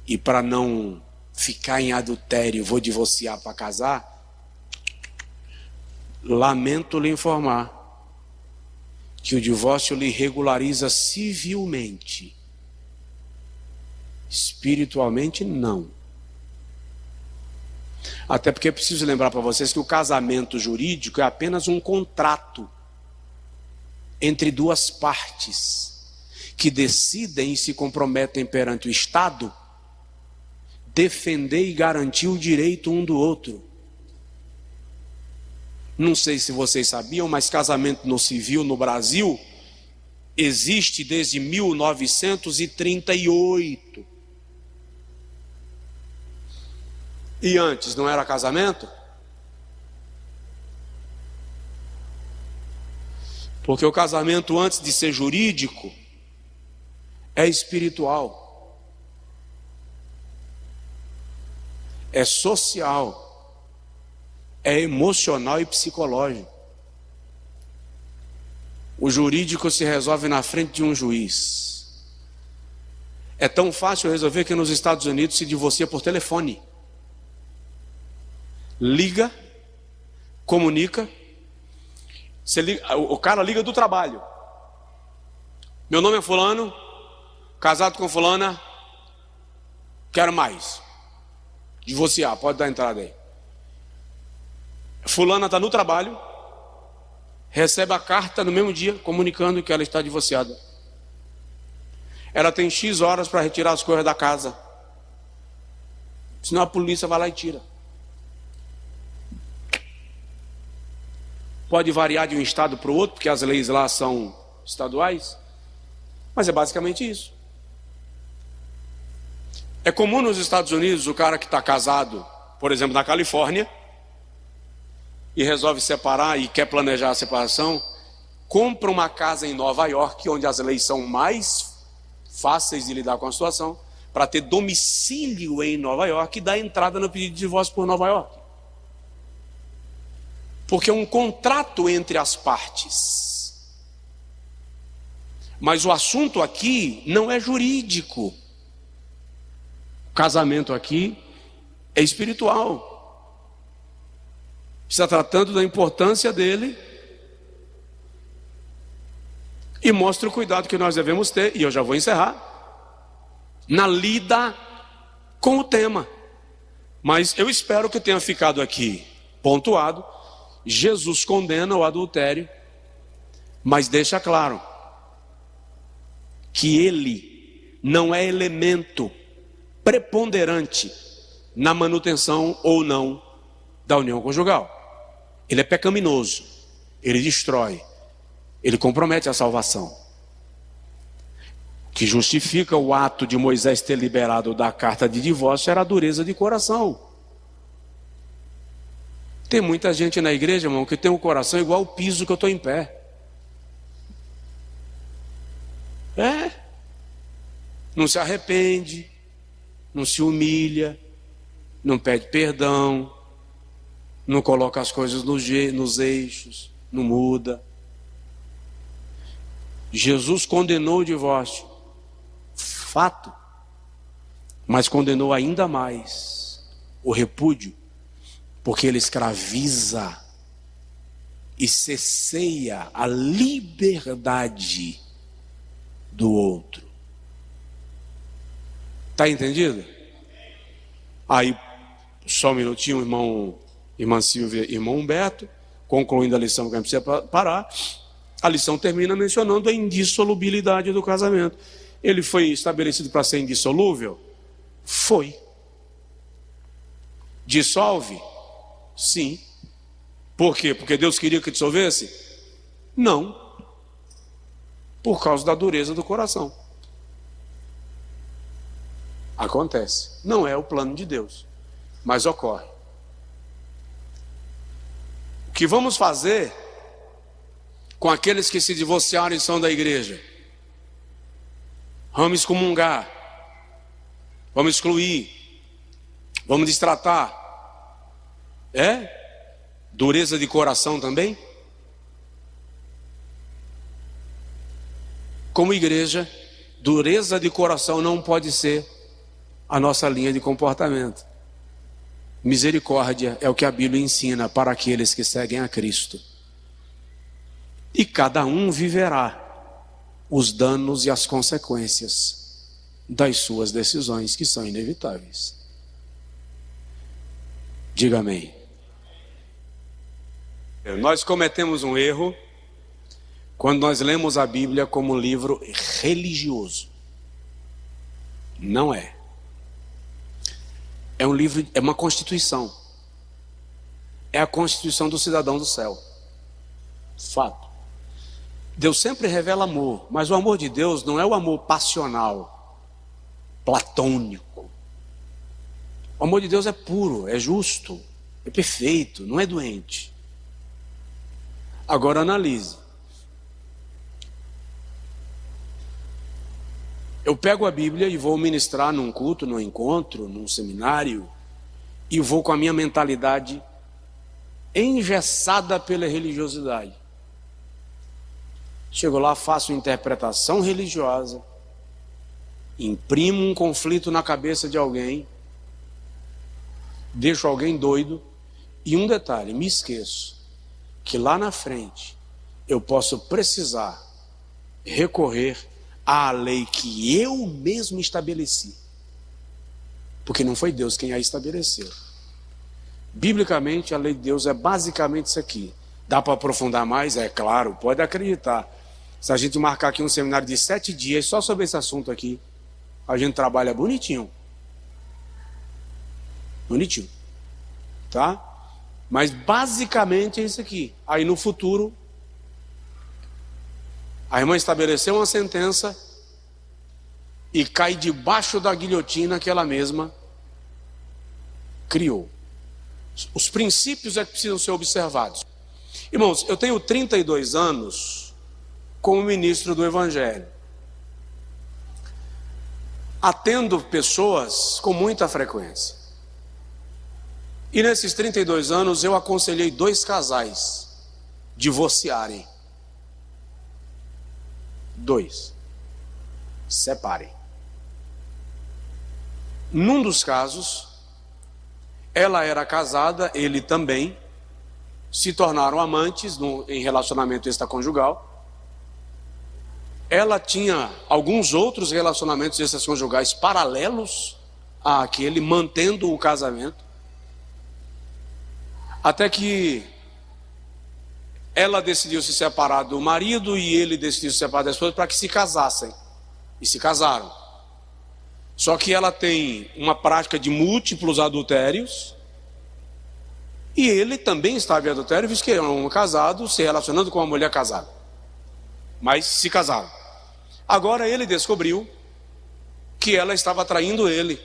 e para não ficar em adultério, vou divorciar para casar, lamento lhe informar que o divórcio lhe regulariza civilmente, espiritualmente não. Até porque é preciso lembrar para vocês que o casamento jurídico é apenas um contrato entre duas partes que decidem e se comprometem perante o Estado defender e garantir o direito um do outro. Não sei se vocês sabiam, mas casamento no civil no Brasil existe desde 1938. E antes não era casamento? Porque o casamento, antes de ser jurídico, é espiritual, é social, é emocional e psicológico. O jurídico se resolve na frente de um juiz. É tão fácil resolver que nos Estados Unidos se divorcia por telefone. Liga, comunica. O cara liga do trabalho. Meu nome é fulano, casado com fulana, quero mais. Divorciar, pode dar entrada aí. Fulana está no trabalho, recebe a carta no mesmo dia, comunicando que ela está divorciada. Ela tem X horas para retirar as coisas da casa. Senão a polícia vai lá e tira. Pode variar de um estado para o outro, porque as leis lá são estaduais. Mas é basicamente isso. É comum nos Estados Unidos o cara que está casado, por exemplo, na Califórnia, e resolve separar e quer planejar a separação, compra uma casa em Nova York, onde as leis são mais fáceis de lidar com a situação, para ter domicílio em Nova York e dar entrada no pedido de divórcio por Nova York. Porque é um contrato entre as partes. Mas o assunto aqui não é jurídico. O casamento aqui é espiritual. Está tratando da importância dele e mostra o cuidado que nós devemos ter, e eu já vou encerrar, na lida com o tema. Mas eu espero que tenha ficado aqui pontuado. Jesus condena o adultério, mas deixa claro que ele não é elemento preponderante na manutenção ou não da união conjugal. Ele é pecaminoso, ele destrói, ele compromete a salvação. O que justifica o ato de Moisés ter liberado da carta de divórcio era a dureza de coração. Tem muita gente na igreja, irmão, que tem um coração igual ao piso que eu estou em pé. Não se arrepende, não se humilha, não pede perdão, não coloca as coisas nos eixos, não muda. Jesus condenou o divórcio, fato, mas condenou ainda mais o repúdio, porque ele escraviza e cesseia a liberdade do outro. Está entendido? Aí, só um minutinho, irmã Silvia e irmão Humberto, concluindo a lição que a gente precisa parar. A lição termina mencionando a indissolubilidade do casamento. Ele foi estabelecido para ser indissolúvel? Foi. Dissolve? Sim. Por quê? Porque Deus queria que dissolvesse? Não. Por causa da dureza do coração. Acontece. Não é o plano de Deus, mas ocorre. O que vamos fazer com aqueles que se divorciaram e são da igreja? Vamos excomungar, vamos excluir, vamos destratar. Dureza de coração também? Como igreja, dureza de coração não pode ser a nossa linha de comportamento. Misericórdia é o que a Bíblia ensina para aqueles que seguem a Cristo. E cada um viverá os danos e as consequências das suas decisões, que são inevitáveis. Diga amém. Nós cometemos um erro quando nós lemos a Bíblia como um livro religioso. Não é. É um livro, é uma constituição. É a constituição do cidadão do céu. Fato. Deus sempre revela amor, mas o amor de Deus não é o amor passional, platônico. O amor de Deus é puro, é justo, é perfeito, não é doente. Agora analise. Eu pego a Bíblia e vou ministrar num culto, num encontro, num seminário, e vou com a minha mentalidade engessada pela religiosidade. Chego lá, faço interpretação religiosa, imprimo um conflito na cabeça de alguém, deixo alguém doido, e um detalhe, me esqueço, que lá na frente eu posso precisar recorrer à lei que eu mesmo estabeleci, porque não foi Deus quem a estabeleceu. Biblicamente, a lei de Deus é basicamente isso aqui. Dá para aprofundar mais? É claro, pode acreditar. Se a gente marcar aqui um seminário de 7 dias só sobre esse assunto aqui, a gente trabalha bonitinho. Bonitinho. Tá? Mas basicamente é isso aqui. Aí no futuro, a irmã estabeleceu uma sentença e cai debaixo da guilhotina que ela mesma criou. Os princípios é que precisam ser observados. Irmãos, eu tenho 32 anos como ministro do Evangelho. Atendo pessoas com muita frequência. E nesses 32 anos eu aconselhei 2 casais divorciarem. 2. Separem. Num dos casos, ela era casada, ele também, se tornaram amantes em relacionamento extraconjugal. Ela tinha alguns outros relacionamentos extraconjugais paralelos àquele, mantendo o casamento. Até que ela decidiu se separar do marido e ele decidiu se separar da esposa para que se casassem. E se casaram. Só que ela tem uma prática de múltiplos adultérios. E ele também estava em adultério, visto que era um casado se relacionando com uma mulher casada. Mas se casaram. Agora ele descobriu que ela estava traindo ele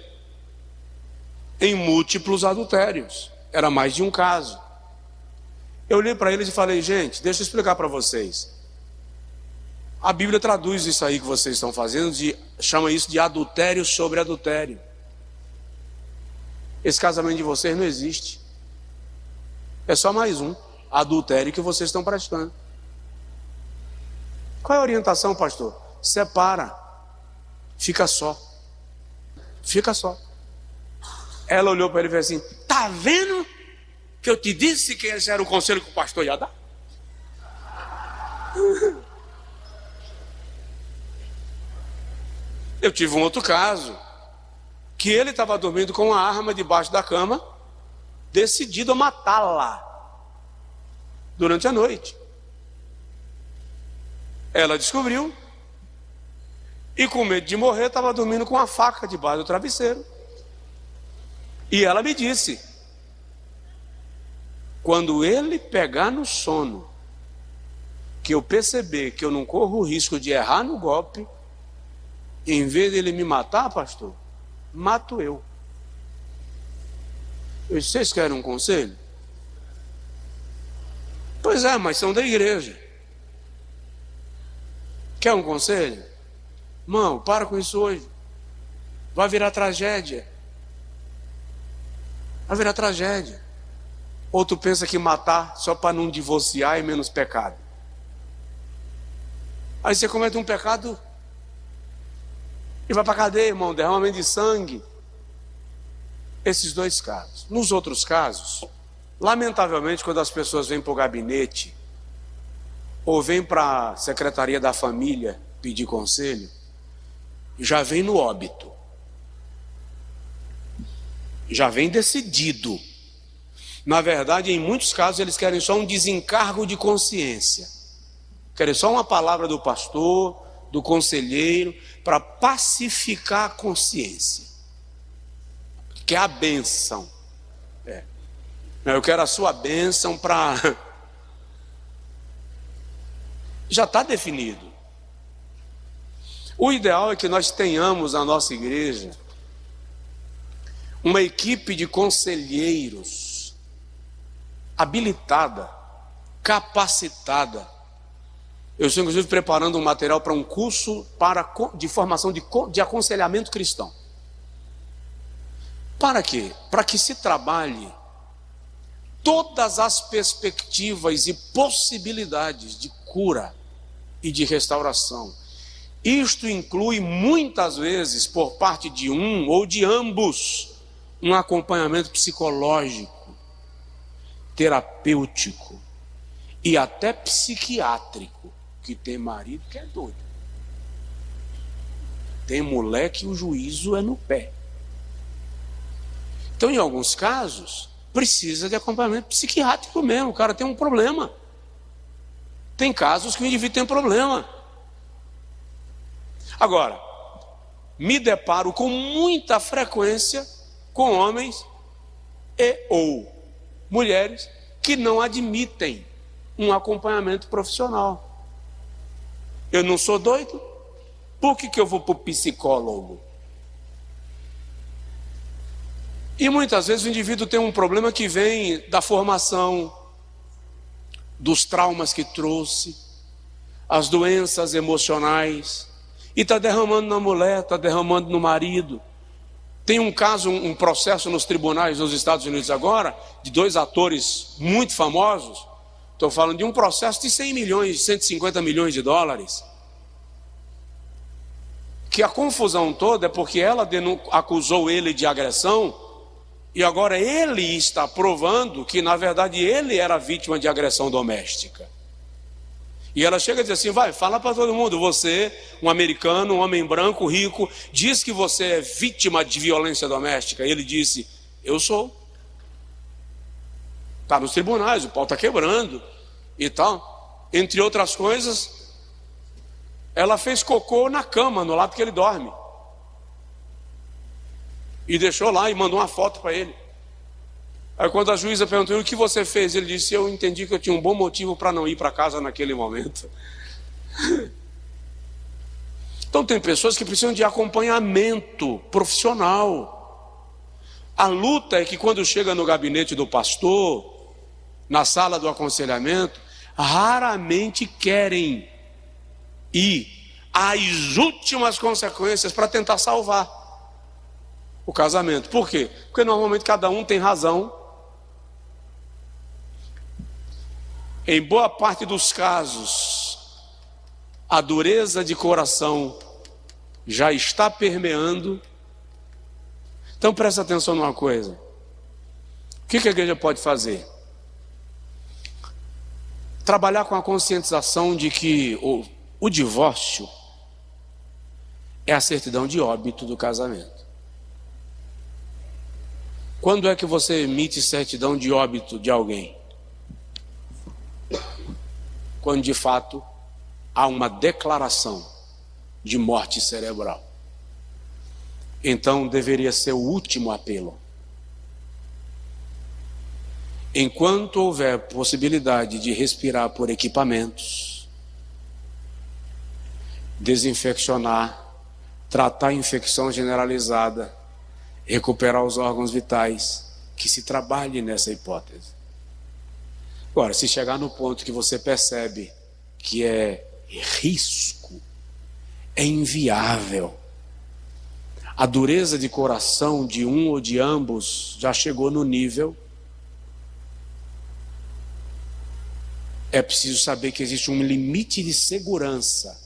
em múltiplos adultérios. Era mais de um caso. Eu olhei para eles e falei, gente, deixa eu explicar para vocês. A Bíblia traduz isso aí que vocês estão fazendo, chama isso de adultério sobre adultério. Esse casamento de vocês não existe. É só mais um adultério que vocês estão praticando. Qual é a orientação, pastor? Separa. Fica só. Fica só. Ela olhou para ele e fez assim, tá vendo que eu te disse que esse era o conselho que o pastor ia dar? Eu tive um outro caso, que ele estava dormindo com uma arma debaixo da cama, decidido a matá-la durante a noite. Ela descobriu e, com medo de morrer, estava dormindo com uma faca debaixo do travesseiro. E ela me disse, quando ele pegar no sono, que eu perceber que eu não corro o risco de errar no golpe, em vez dele me matar, pastor, mato eu. Eu disse, vocês querem um conselho? Pois é, mas são da igreja. Quer um conselho? Irmão, para com isso hoje. Vai virar tragédia. Vai virar tragédia. Ou tu pensa que matar só para não divorciar é menos pecado. Aí você comete um pecado e vai para a cadeia, irmão, derramamento de sangue. Esses 2 casos. Nos outros casos, lamentavelmente, quando as pessoas vêm para o gabinete ou vêm para a Secretaria da Família pedir conselho, já vem no óbito. Já vem decidido. Na verdade, em muitos casos, eles querem só um desencargo de consciência. Querem só uma palavra do pastor, do conselheiro, para pacificar a consciência. Que é a bênção. Eu quero a sua bênção para... Já está definido. O ideal é que nós tenhamos na nossa igreja uma equipe de conselheiros habilitada, capacitada, Eu estou, inclusive, preparando um material para um curso de formação de aconselhamento cristão. Para quê? Para que se trabalhe todas as perspectivas e possibilidades de cura e de restauração. Isto inclui, muitas vezes, por parte de um ou de ambos, um acompanhamento psicológico, terapêutico e até psiquiátrico, que tem marido que é doido. Tem mulher que o juízo é no pé. Então, em alguns casos, precisa de acompanhamento psiquiátrico mesmo. O cara tem um problema. Tem casos que o indivíduo tem problema. Agora, me deparo com muita frequência com homens e ou mulheres que não admitem um acompanhamento profissional. Eu não sou doido? Por que eu vou para o psicólogo? E muitas vezes o indivíduo tem um problema que vem da formação, dos traumas que trouxe, as doenças emocionais, e está derramando na mulher, está derramando no marido. Tem um caso, um processo nos tribunais nos Estados Unidos agora, de 2 atores muito famosos. Estou falando de um processo de 100 milhões, 150 milhões de dólares. Que a confusão toda é porque ela acusou ele de agressão, e agora ele está provando que, na verdade, ele era vítima de agressão doméstica. E ela chega a dizer assim: vai, fala para todo mundo, você, um americano, um homem branco, rico, diz que você é vítima de violência doméstica. E ele disse: eu sou. Está nos tribunais, o pau está quebrando e tal. Entre outras coisas, ela fez cocô na cama, no lado que ele dorme. E deixou lá e mandou uma foto para ele. Aí quando a juíza perguntou: o que você fez? Ele disse: eu entendi que eu tinha um bom motivo para não ir para casa naquele momento. Então tem pessoas que precisam de acompanhamento profissional. A luta é que quando chega no gabinete do pastor, na sala do aconselhamento, raramente querem ir às últimas consequências para tentar salvar o casamento. Por quê? Porque normalmente cada um tem razão. Em boa parte dos casos, a dureza de coração já está permeando. Então presta atenção numa coisa. O que a igreja pode fazer? Trabalhar com a conscientização de que o divórcio é a certidão de óbito do casamento. Quando é que você emite certidão de óbito de alguém? Quando de fato há uma declaração de morte cerebral. Então deveria ser o último apelo. Enquanto houver possibilidade de respirar por equipamentos, desinfeccionar, tratar a infecção generalizada, recuperar os órgãos vitais, que se trabalhe nessa hipótese. Agora, se chegar no ponto que você percebe que é risco, é inviável, a dureza de coração de um ou de ambos já chegou no nível, é preciso saber que existe um limite de segurança.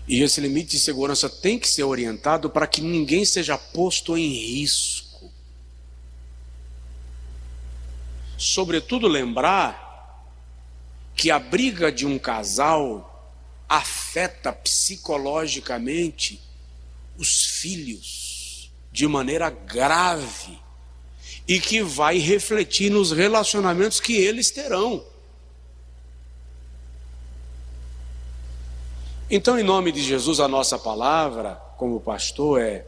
E esse limite de segurança tem que ser orientado para que ninguém seja posto em risco. Sobretudo lembrar que a briga de um casal afeta psicologicamente os filhos de maneira grave e que vai refletir nos relacionamentos que eles terão. Então, em nome de Jesus, a nossa palavra, como pastor,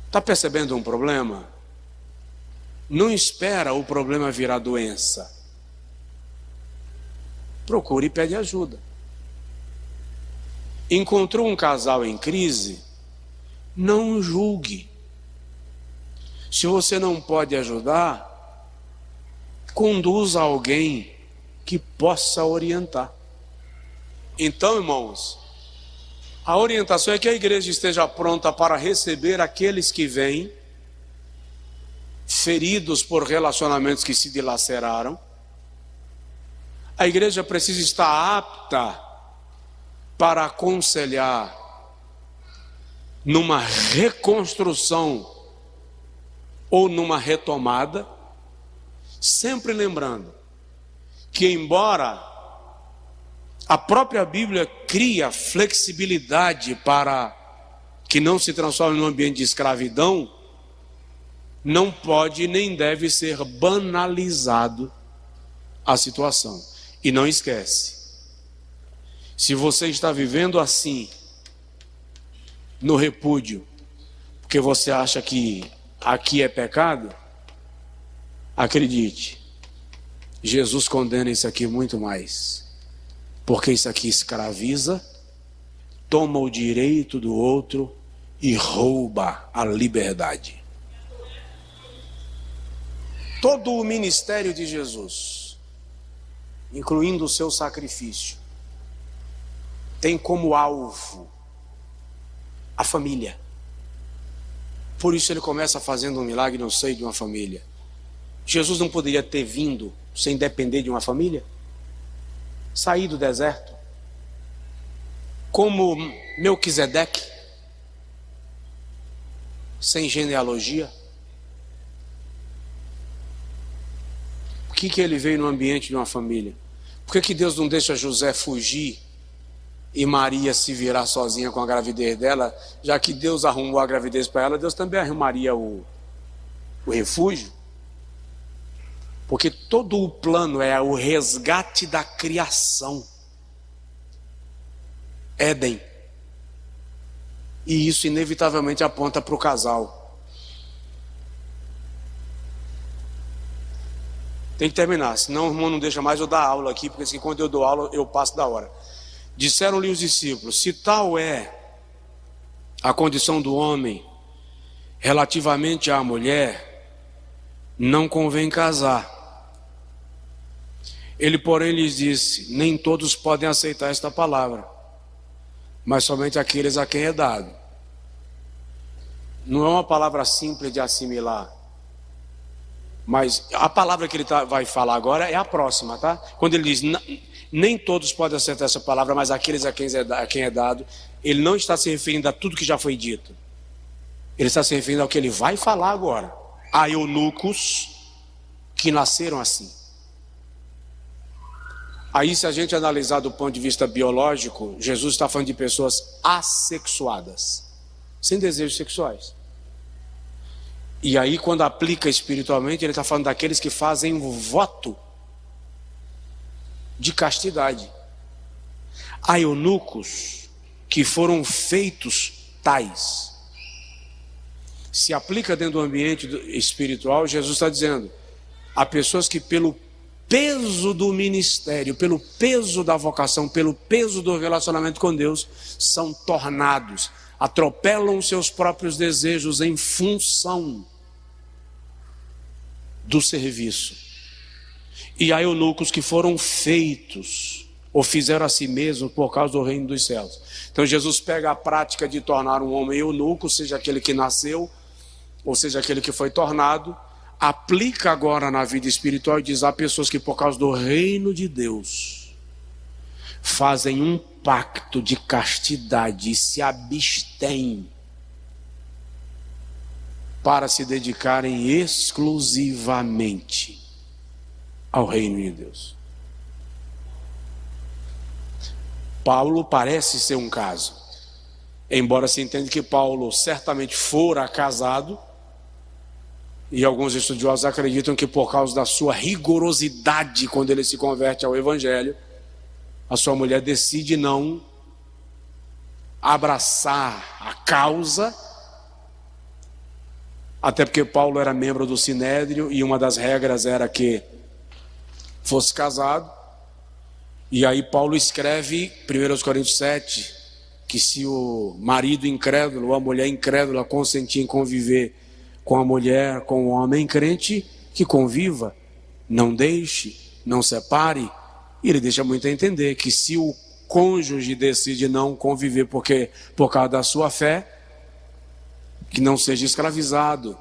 está percebendo um problema? Não espera o problema virar doença. Procure e pede ajuda. Encontrou um casal em crise? Não julgue. Se você não pode ajudar, conduza alguém que possa orientar. Então, irmãos, a orientação é que a igreja esteja pronta para receber aqueles que vêm feridos por relacionamentos que se dilaceraram. A igreja precisa estar apta para aconselhar numa reconstrução ou numa retomada, sempre lembrando que, embora a própria Bíblia cria flexibilidade para que não se transforme num ambiente de escravidão, não pode nem deve ser banalizado a situação. E não esquece, se você está vivendo assim, no repúdio, porque você acha que aqui é pecado, acredite, Jesus condena isso aqui muito mais, porque isso aqui escraviza, toma o direito do outro e rouba a liberdade. Todo o ministério de Jesus, incluindo o seu sacrifício, tem como alvo a família. Por isso ele começa fazendo um milagre no seio de uma família. Jesus não poderia ter vindo sem depender de uma família? Sair do deserto, como Melquisedeque, sem genealogia? Por que ele veio no ambiente de uma família? Por que Deus não deixa José fugir e Maria se virar sozinha com a gravidez dela? Já que Deus arrumou a gravidez para ela, Deus também arrumaria o refúgio. Porque todo o plano é o resgate da criação. Éden. E isso inevitavelmente aponta para o casal. Tem que terminar, senão o irmão não deixa mais eu dar aula aqui, porque assim, quando eu dou aula eu passo da hora. Disseram-lhe os discípulos: se tal é a condição do homem relativamente à mulher, não convém casar. Ele, porém, lhes disse: nem todos podem aceitar esta palavra, mas somente aqueles a quem é dado. Não é uma palavra simples de assimilar, mas a palavra que ele vai falar agora é a próxima, tá? Quando ele diz nem todos podem aceitar essa palavra, mas aqueles a quem é dado, ele não está se referindo a tudo que já foi dito. Ele está se referindo ao que ele vai falar agora. Há eunucos que nasceram assim. Aí, se a gente analisar do ponto de vista biológico, Jesus está falando de pessoas assexuadas, sem desejos sexuais. E aí, quando aplica espiritualmente, ele está falando daqueles que fazem um voto de castidade. Há eunucos que foram feitos tais. Se aplica dentro do ambiente espiritual, Jesus está dizendo: há pessoas que, pelo peso do ministério, pelo peso da vocação, pelo peso do relacionamento com Deus, são tornados, atropelam seus próprios desejos em função do serviço. E há eunucos que foram feitos, ou fizeram a si mesmos por causa do reino dos céus. Então Jesus pega a prática de tornar um homem eunuco, seja aquele que nasceu, ou seja aquele que foi tornado, aplica agora na vida espiritual e diz: há pessoas que por causa do reino de Deus fazem um pacto de castidade e se abstêm para se dedicarem exclusivamente ao reino de Deus. Paulo parece ser um caso, embora se entenda que Paulo certamente fora casado, e alguns estudiosos acreditam que por causa da sua rigorosidade quando ele se converte ao evangelho, a sua mulher decide não abraçar a causa, até porque Paulo era membro do Sinédrio e uma das regras era que fosse casado. E aí Paulo escreve 1 Coríntios 7 que se o marido incrédulo ou a mulher incrédula consentir em conviver com a mulher, com o homem crente, que conviva, não deixe, não separe, E ele deixa muito a entender que se o cônjuge decide não conviver por causa da sua fé, que não seja escravizado.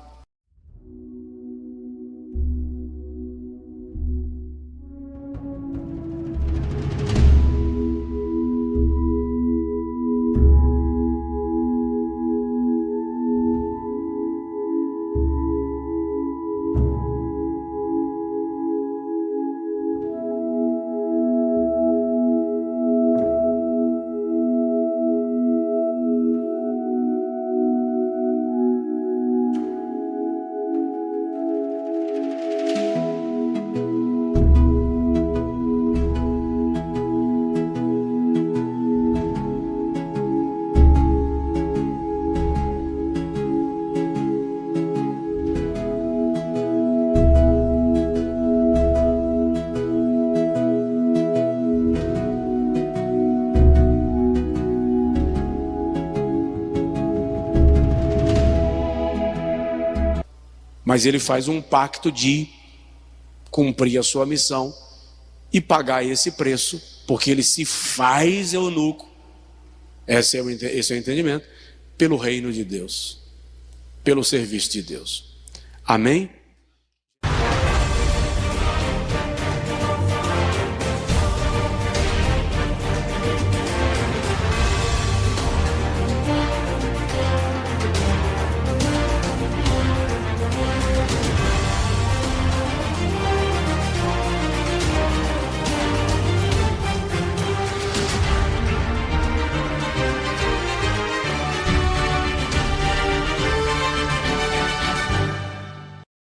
Mas ele faz um pacto de cumprir a sua missão e pagar esse preço, porque ele se faz eunuco, esse é o entendimento, pelo reino de Deus, pelo serviço de Deus. Amém?